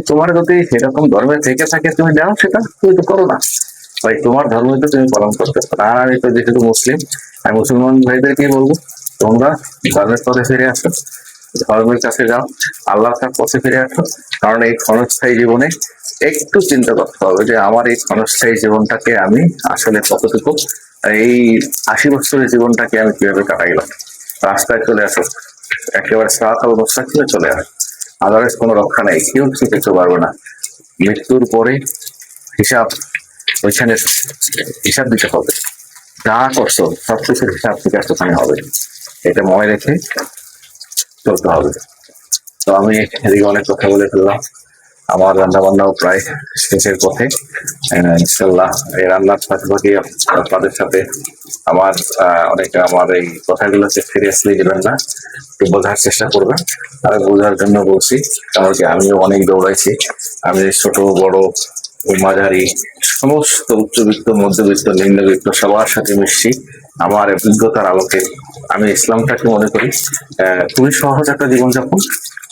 তোমার যদি সেরকম ধর্মে থেকে থাকে, তুমি দাও, সেটা তুমি তো করো না ভাই, তোমার ধর্ম তো তুমি পালন করতে পারো। আর আমি তো যেহেতু মুসলিম, আমি মুসলমান ভাইদেরকে বলবো, তোমরা ধর্মের পথে ফিরে আসো, ধর্মের কাছে যাও, আল্লাহর পথে ফিরে আসো। কারণ এই ক্ষণস্থায়ী জীবনে একটু চিন্তা করতে হবে যে আমার এই ক্ষণস্থায়ী জীবনটাকে আমি আসলে কতটুকু, এই 80 বছরের জীবনটাকে আমি কিভাবে কাটাইলাম। রাস্তায় চলে আসো, একেবারে সারাতাল বস্তা খুলে চলে আসো, আদারওয়াইজ কোনো রক্ষা নেই, কেউ কিছু পারবে না। মৃত্যুর পরে হিসাব, ওইখানে হিসাব দিতে হবে, যা করছো সবকিছুর হিসাব নিকাশ ওখানে হবে, এটা মনে রেখে চলতে হবে। তো আমি এদিকে অনেক কথা বলে ফেললাম, আমার রান্না বান্নাও প্রায় শেষের পথে। ইনশাল্লাহ এই রান্নার পাশাপাশি আপনাদের সাথে আমার অনেকে আমার এই কথাগুলোকে সিরিয়াসলি নেবেন না, একটু বোঝার চেষ্টা করবেন। আর বোঝার জন্য বলছি, কারণ কি আমিও অনেক দৌড়াইছি। আমি ছোট বড় মাঝারি সমস্ত উচ্চবিত্ত মধ্যবিত্ত নিম্নবিত্ত সবার সাথে মিশছি। আমার অভিজ্ঞতার আলোকে আমি ইসলামটাকে মনে করি খুবই সহজ একটা জীবনযাপন,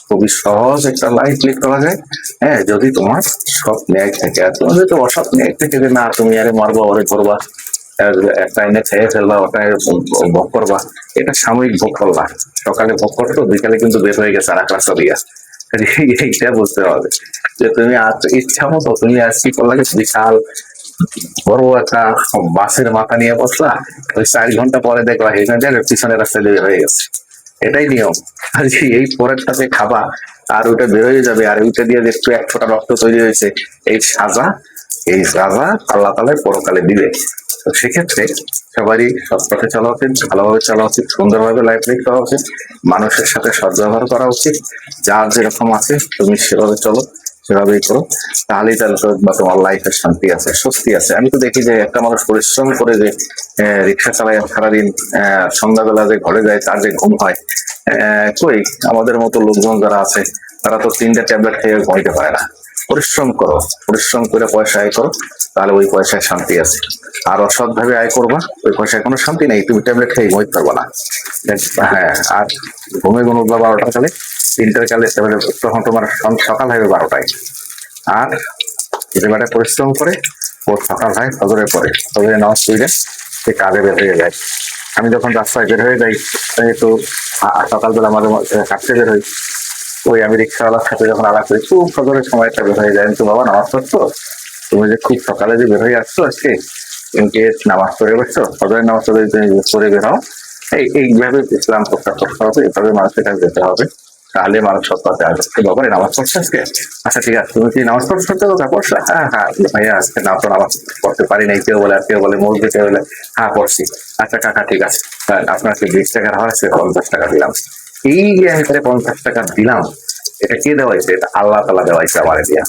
খুবই সহজ একটা লাইফ লিড করা যায়। হ্যাঁ, যদি তোমার সৎ ন্যায় থাকে। আর তোমার যদি অসৎ ন্যায় থেকে যে না তুমি আরে মারবা ওরে করবা, একটা এনে খেয়ে ফেলবা, ওটা ভোগ করবা, এটা সাময়িক ভোগ করবা। সকালে ভোগ করতো, বিকালে কিন্তু বের হয়ে গেছে আর এক রাস্তা দিয়া। এইটা বুঝতে হবে যে তুমি আজ ইচ্ছা মতো তুমি আজ কি করলা, বিশাল বড় একটা বাসের মাথা নিয়ে বসলা, ওই 4 ঘন্টা পরে দেখবা হেঁটে পিছনের রাস্তায় বের হয়ে গেছে। এটাই নিয়ম। আর কি এই পরেরটাতে খাবা আর ওটা বেরোয় যাবে, আর ওইটা দিয়ে যে একটু 1 ফোঁটা রক্ত তৈরি হয়েছে, এই সাজা আল্লাহ তাআলা পরকালে দিবে। তো সেক্ষেত্রে সবারই সৎ পথে চলা উচিত, ভালোভাবে চলা উচিত, সুন্দরভাবে লাইফ লিড করা উচিত, মানুষের সাথে সদ্ব্যবহার করা উচিত। যার যেরকম আছে তুমি সেভাবে চলো, সেভাবেই করো, তাহলেই তাহলে তো বা তোমার লাইফের শান্তি আছে, স্বস্তি আছে। আমি তো দেখি যে একটা মানুষ পরিশ্রম করে যে রিক্সা চালায় সারাদিন, সন্ধ্যাবেলা যে ঘরে যায় তার যে ঘুম হয়, কই আমাদের মতো লোকজন যারা আছে তারা তো 3টে ট্যাবলেট খেয়ে ঘুমাইতে পারে না। পরিশ্রম করো, পরিশ্রম করে পয়সা আয় করো, তাহলে ওই পয়সায় শান্তি আছে। আর অসৎ ভাবে আয় করবা, ওই পয়সায় কোনো শান্তি নেই, তুমি ট্যাবলেট খেয়ে ঘুমাইতে পারবা না। হ্যাঁ, আর ঘুম উঠবা 12টার কালে, 3টার কালে, তখন তোমার সকাল হবে 12টায়। আর এবারে পরিশ্রম করে ও সকাল হয় ফজরের পরে, ফজরে নামাজ পড়ে সে কাজে বের হয়ে যায়। আমি যখন রাস্তায় বের হয়ে যাই, একটু সকালবেলা মাঝে মাঝে হাঁটতে বের হই, ওই আমি রিক্সাওয়ালার সাথে যখন আলাপ করি, খুব ফজরের সময়টা বের হয়ে যায়, কিন্তু বাবা নামাজ পড়ছো, তুমি যে খুব সকালে যে বের হয়ে আসছো আজকে, তুমি কি নামাজ পড়ে বসছো, ফজরের নামাজ পড়ে বের হও। এইভাবে ইসলাম প্রচার করতে হবে, এভাবে মানুষের কাছে যেতে হবে, তাহলে মানুষ সৎ পথে আসবে। বাবা নামাজ পড়ছে আজকে, আচ্ছা ঠিক আছে, তুমি কি নামাজ পড়ছো? তো পড়ছো? হ্যাঁ হ্যাঁ ভাইয়া আজকে না তো নামাজ পড়তে পারি নাই, কেউ বলে, আর কেউ বলে মসজিদে, কেউ বলে হ্যাঁ পড়ছি। আচ্ছা কাকা ঠিক আছে, আপনাকে 20 টাকা দেওয়া হয়েছে, 50 টাকা দিলাম। এই যে আমি তাহলে 50 টাকা দিলাম, এটা কে দেওয়াইছে? এটা আল্লাহ তাআলা দেওয়াইছে আমার দিয়া।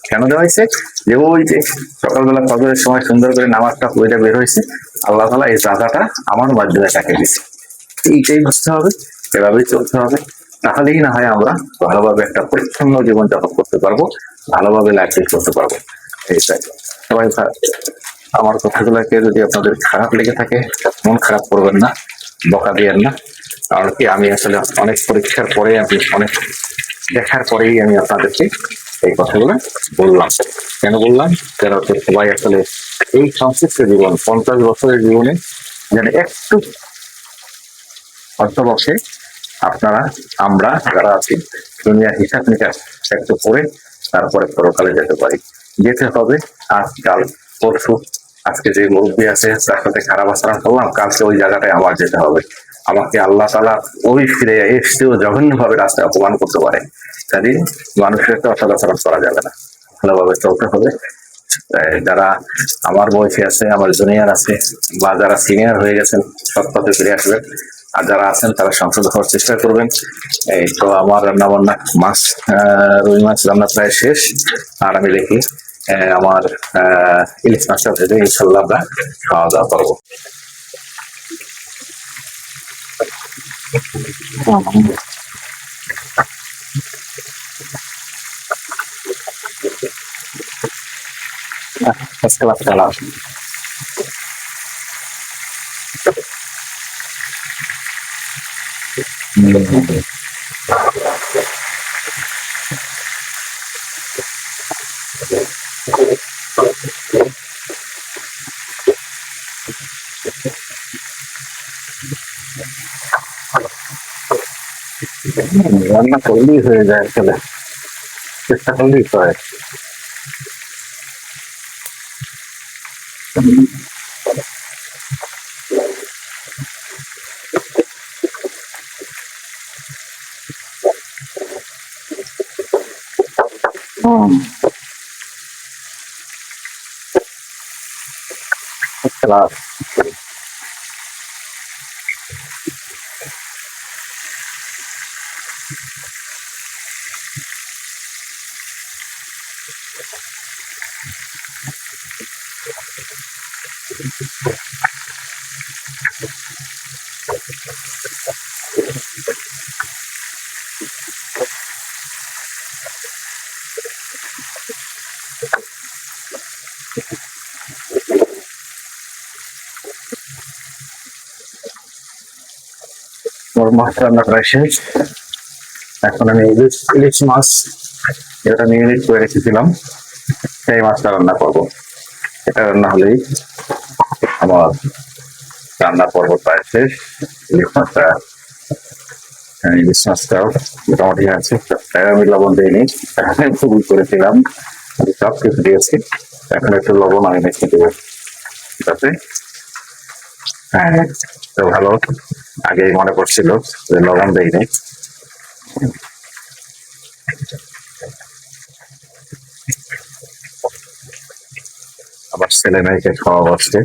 কেন দেওয়াইছে? যে ওই যে সকালবেলা ফজরের সময় সুন্দর করে নামাজটা পড়ে বের হয়েছে, আল্লাহ তাআলা এই জাযাটা আমার মাধ্যমে তাকে দিছে। এইটাই বুঝতে হবে, এভাবেই চলতে হবে। তাহলেই না হয় আমরা ভালোভাবে একটা পরিচ্ছন্ন জীবনযাপন করতে পারবো, ভালোভাবে লাইফ লিড করতে পারবো। এইটাই। সবাই আমার কথাগুলোকে যদি আপনাদের খারাপ লেগে থাকে, মন খারাপ করবেন না, বকা দিয়েন না। কারণ কি আমি আসলে অনেক পরীক্ষার পরে, আমি অনেক দেখার পরেই আমি আপনাদেরকে এই কথাগুলো বললাম। কেন বললাম? কেন হচ্ছে সবাই আসলে এই সংশ্লিষ্ট জীবন 50 বছরের জীবনে যেন একটু অর্থবক্ষে আপনারা, আমরা যারা আছি, দুনিয়ার হিসাব নিকাশ একটু করে তারপরে পরকালে যেতে পারি। যেতে হবে আজকাল, পরশু। আজকে যে মুরব্বী আছে তার সাথে খারাপ আচরণ করলাম, কালকে ওই জায়গাটায় আমার যেতে হবে। আমাকে আল্লাহ তাআলা ওই ফিরে এসেও জঘন্য ভাবে রাস্তায় অপমান করতে পারে। কাজে মানুষের একটা অসৎ আচরণ করা যাবে না, ভালোভাবে চলতে হবে। যারা আমার বয়সী আছে, আমার জুনিয়র আছে, বা যারা সিনিয়র হয়ে গেছেন, সৎ পথে ফিরে আসবেন। আর যারা আছেন তারা সংশোধন হওয়ার চেষ্টা করবেন। এই তো আমার রান্না বান্না, মাছ, রুই মাছ রান্না প্রায় শেষ। আর আমি দেখি আমার ইলিশ মাছটা ভেজে ইনশাল্লাহ আমরা খাওয়া দাওয়া করবো। আজকে রাত্রে রান্না করলেই হয়ে যায়, আসলে চেষ্টা করলেই হয়। খেলা আমার মাছ রান্না করা শেষ। এখন আমি ইলিশ ইলিশ মাছ যেটা মিনিট করে রেখেছিলাম সেই মাছটা রান্না করবো। এটা রান্না হলেই আমার রান্না পর্ব প্রায় শেষ। ইলিশ মাছটা ইলিশ মাছটাও মোটামুটি আছে। আমি লবণ দিইনি, খুবই করেছিলাম, আমি সব কিছু দিয়েছি। এখন একটু লবণ আমি মেখে দেবো, ঠিক আছে? হ্যাঁ, তো ভালো। আগেই মনে পড়ছিল যে লবণ দেয়নি। আবার ছেলে মেয়েকে খাওয়াবো, আসছে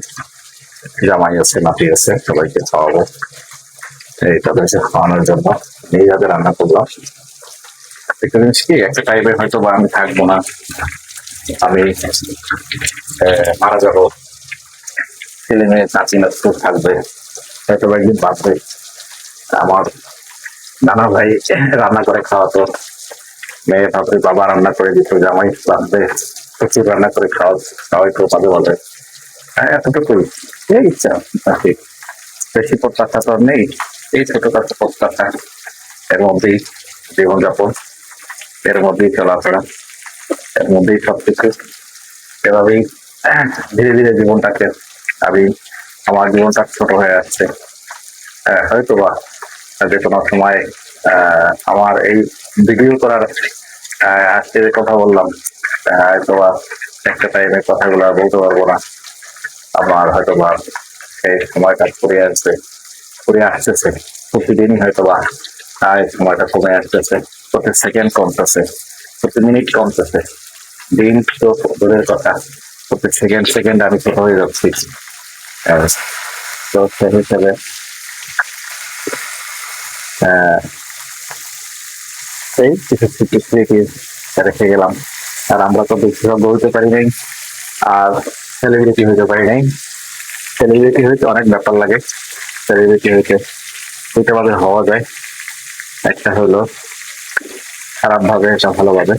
জামাই আছে, নাতি আছে, সবাইকে খাওয়াবো। এই তাদেরকে খাওয়ানোর জন্য এইভাবে রান্না করলাম। একটা জিনিস কি, একটা টাইমে হয়তো বা আমি থাকবো না, আমি মারা যাবো, ছেলে মেয়ে চাচি নাচু থাকবে, হয়তো বা একদিন বাঁচবে। আমার নানা ভাই রান্না করে খাওয়াতো, মেয়ে ভাববে বাবা রান্না করে দিত, জামাই বাঁচবে প্রচুর রান্না করে খাওয়াইতো, পাবে বলে। হ্যাঁ, এতটুকুই এই ইচ্ছা নাকি, বেশি প্রত্যাশা তো আর নেই। এই ছোটখাটো প্রত্যাশা, এর মধ্যেই জীবনযাপন, এর মধ্যেই চলাফেরা, এর মধ্যেই সবকিছু। এভাবেই ধীরে ধীরে জীবনটাকে আমি, আমার জীবনটা ছোট হয়ে আসছে। হয়তো বা যে কোনো সময় আমার এই ভিডিও করার আজকে যে কথা বললাম, হয়তো বা একটা টাইমে কথাগুলো বলতে পারবো না। আমার হয়তো বা সেই সময়টা ফুরিয়ে আসতেছে, প্রতিদিনই হয়তো বা এই সময়টা কমে আসতেছে, প্রতি সেকেন্ড কমতেছে, প্রতি মিনিট কমতেছে, দিন তো দূরের কথা, প্রতি সেকেন্ড সেকেন্ড আমি ছোট হয়ে যাচ্ছি। তো সেই হিসেবে এই কিছু স্মৃতি রেখে গেলাম। আর আমরা তো বিশেষজ্ঞ হইতে পারি নাই, আর সেলিব্রিটি হইতে পারি নাই। সেলিব্রিটি হইতে অনেক ব্যাপার লাগে, সেলিব্রিটি হইতে দুইটা ভাবে হওয়া যায়। একটা হলো খারাপ ভাবে, একটা ভালোভাবে।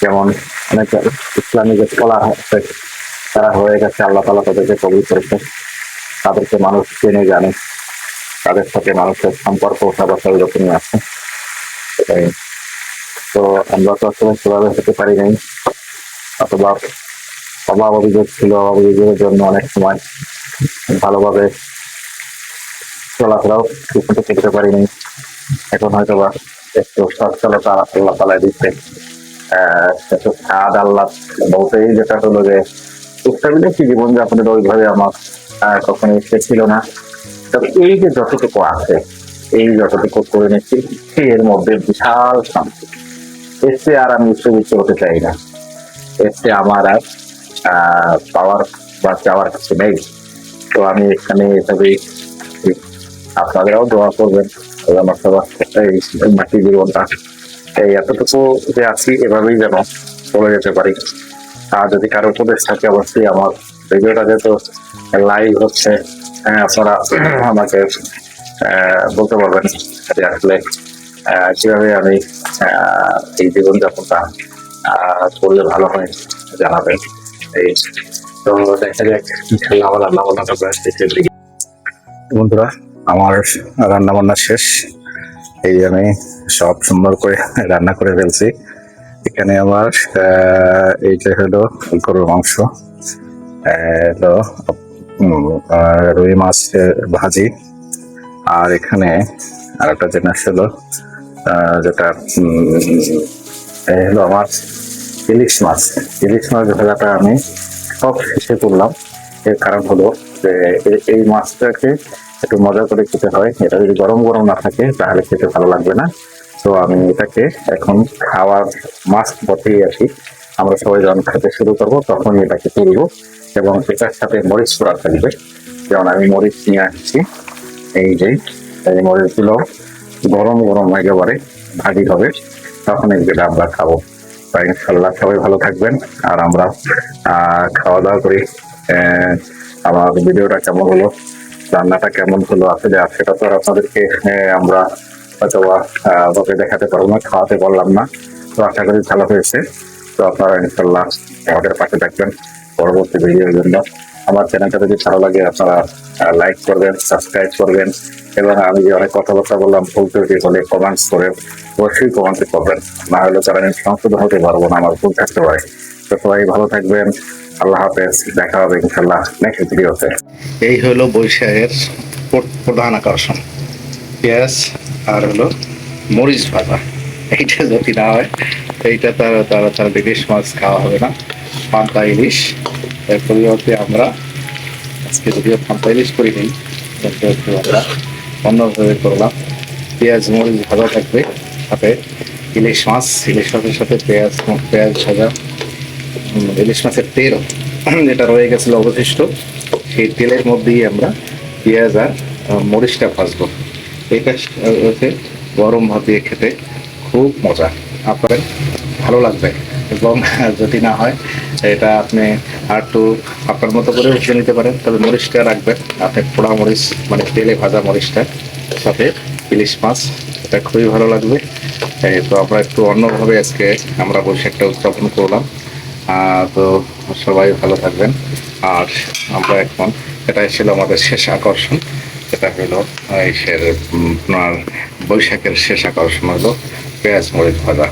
যেমন অনেক ইসলামী যে স্কলার আছে, তারা হয়ে গেছে, আল্লাহ তালা তাদেরকে কবুল করেছে, তাদেরকে মানুষ চেনে জানে, তাদের সাথে মানুষের সম্পর্ক ব্যবস্থা ওইরকমই আছে। তো আমরা তো আসলে সেভাবে হতে পারি নাই, অথবা অভাব অভিযোগ ছিল, অভাব অভিযোগের জন্য অনেক সময় ভালোভাবে চলাফেরাও ঠিকমতো করতে পারিনি। এখন হয়তো বা একটু সচ্ছলতা আল্লাহ তালা দিচ্ছে, একটু স্বাদ আল্লাহ বলতেই, যেটা হলো যে স্টেবিলিটি জীবনযাপনের ওইভাবে আমার কখনো ইচ্ছে ছিল না। তবে এই যে যতটুকু আছে, এই যতটুকু করে নিচ্ছি, এর মধ্যে বিশাল শান্তি। এসে আর আমি উচ্চ হতে চাই না, এসে আমার আর পাওয়ার বা চাওয়ার কিছু নেই। তো আমি এখানে এভাবেই, আপনারাও দোয়া করবেন আমার সবার এই মাটি জীবনটা এই এতটুকু যে আছি, এভাবেই যেন চলে যেতে পারি। আর যদি কারো উপদেশ থাকে, অবশ্যই আমার ভিডিওটা যেহেতু লাইভ হচ্ছে, আপনারা আমাকে বলতে পারবেন যে আসলে কিভাবে আমি এই জীবনযাপনটা করলে ভালো হয়, জানাবেন। এই তো দেখা যাক, আমার রান্না বান্নাটা প্রায় শেষের দিকে। বন্ধুরা, আমার রান্না বান্না শেষ। এই আমি সব সুন্দর করে রান্না করে ফেলছি। এখানে আমার এইটা হলো গরুর মাংস, হলো রুই মাছ ভাজি, আর এখানে আর একটা জিনিস হলো যেটা হলো আমার ইলিশ মাছ। ইলিশ মাছ ভাজাটা আমি সব শেষে করলাম। এর কারণ হলো যে এই মাছটাকে একটু মজা করে খেতে হয়, এটা যদি গরম গরম না থাকে তাহলে খেতে ভালো লাগবে না। তো আমি এটাকে এখন খাওয়ার মাছ পথেই আসি, আমরা সবাই যখন খেতে শুরু করবো তখনই এটাকে তুলব, এবং এটার সাথে মরিচ পোড়া থাকবে। যেমন আমি মরিচ নিয়ে আসছি, এই যে এই মরিচগুলো গরম গরম একেবারে ভাজি হবে, তখন এগুলো আমরা খাবো। তাই ইনশাল্লাহ সবাই ভালো থাকবেন, আর আমরা খাওয়া দাওয়া করি। আমার ভিডিওটা কেমন হলো, রান্নাটা কেমন হলো আসলে সেটা তো আর আপনাদেরকে আমরা হয়তো ভাবে দেখাতে পারবো না, খাওয়াতে পারলাম না। তো আশা করি ভালো হয়েছে। তো আপনারা ইনশাল্লাহ আমাদের পাশে থাকবেন পরবর্তী ভিডিওর জন্য। আমার চ্যানেলটা যদি ভালো লাগে আপনারা লাইক করবেন, সাবস্ক্রাইব করবেন, এবং আমি যে অনেক কথাবার্তা বললাম ভুল ত্রুটি হলে কমেন্টস করেন, অবশ্যই কমেন্টে করবেন, না হলে চ্যানেল সংশোধন হতে পারবো না, আমার ভুল থাকতে পারে। তো সবাই ভালো থাকবেন, আল্লাহ হাফেজ, দেখা হবে ইনশাল্লাহ নেক্সট ভিডিওতে। এই হলো বৈশাখের প্রধান আকর্ষণ, পেঁয়াজ আর হলো মরিচ ভাজা। এইটা যদি না হয় এইটা তার ইলিশ মাছ খাওয়া হবে না, পান্তা ইলিশ। এর পরিবর্তে আমরা আজকে যদিও পান্তা ইলিশ করি নিই, কিন্তু একটু আমরা অন্যভাবে করলাম। পেঁয়াজ মরিচ ভাজা থাকবে, সাথে ইলিশ মাছ, ইলিশ মাছের সাথে পেঁয়াজ ভাজা, ইলিশ মাছের তেল যেটা রয়ে গেছিলো অবশিষ্ট, সেই তেলের মধ্যেই আমরা পেঁয়াজ আর মরিচটা ভাজবো। এটা হচ্ছে গরম ভাত দিয়ে খেতে খুব মজা, আপনার ভালো লাগবে। এবং যদি না হয় এটা আপনি আর একটু আপনার মতো করে উঠিয়ে নিতে পারেন, তবে মরিচটা রাখবেন আপনি পোড়া মরিচ, মানে তেলে ভাজা মরিচটা, সাথে ইলিশ মাছ, এটা খুবই ভালো লাগবে। তো আমরা একটু অন্যভাবে আজকে আমরা বৈশাখটা উদযাপন করলাম। তো সবাই ভালো থাকবেন। আর আমরা এখন, এটাই ছিল আমাদের শেষ আকর্ষণ, এটা হলো আপনার বৈশাখের শেষ আকর্ষণ হলো পেঁয়াজ মরিচ ভাজা।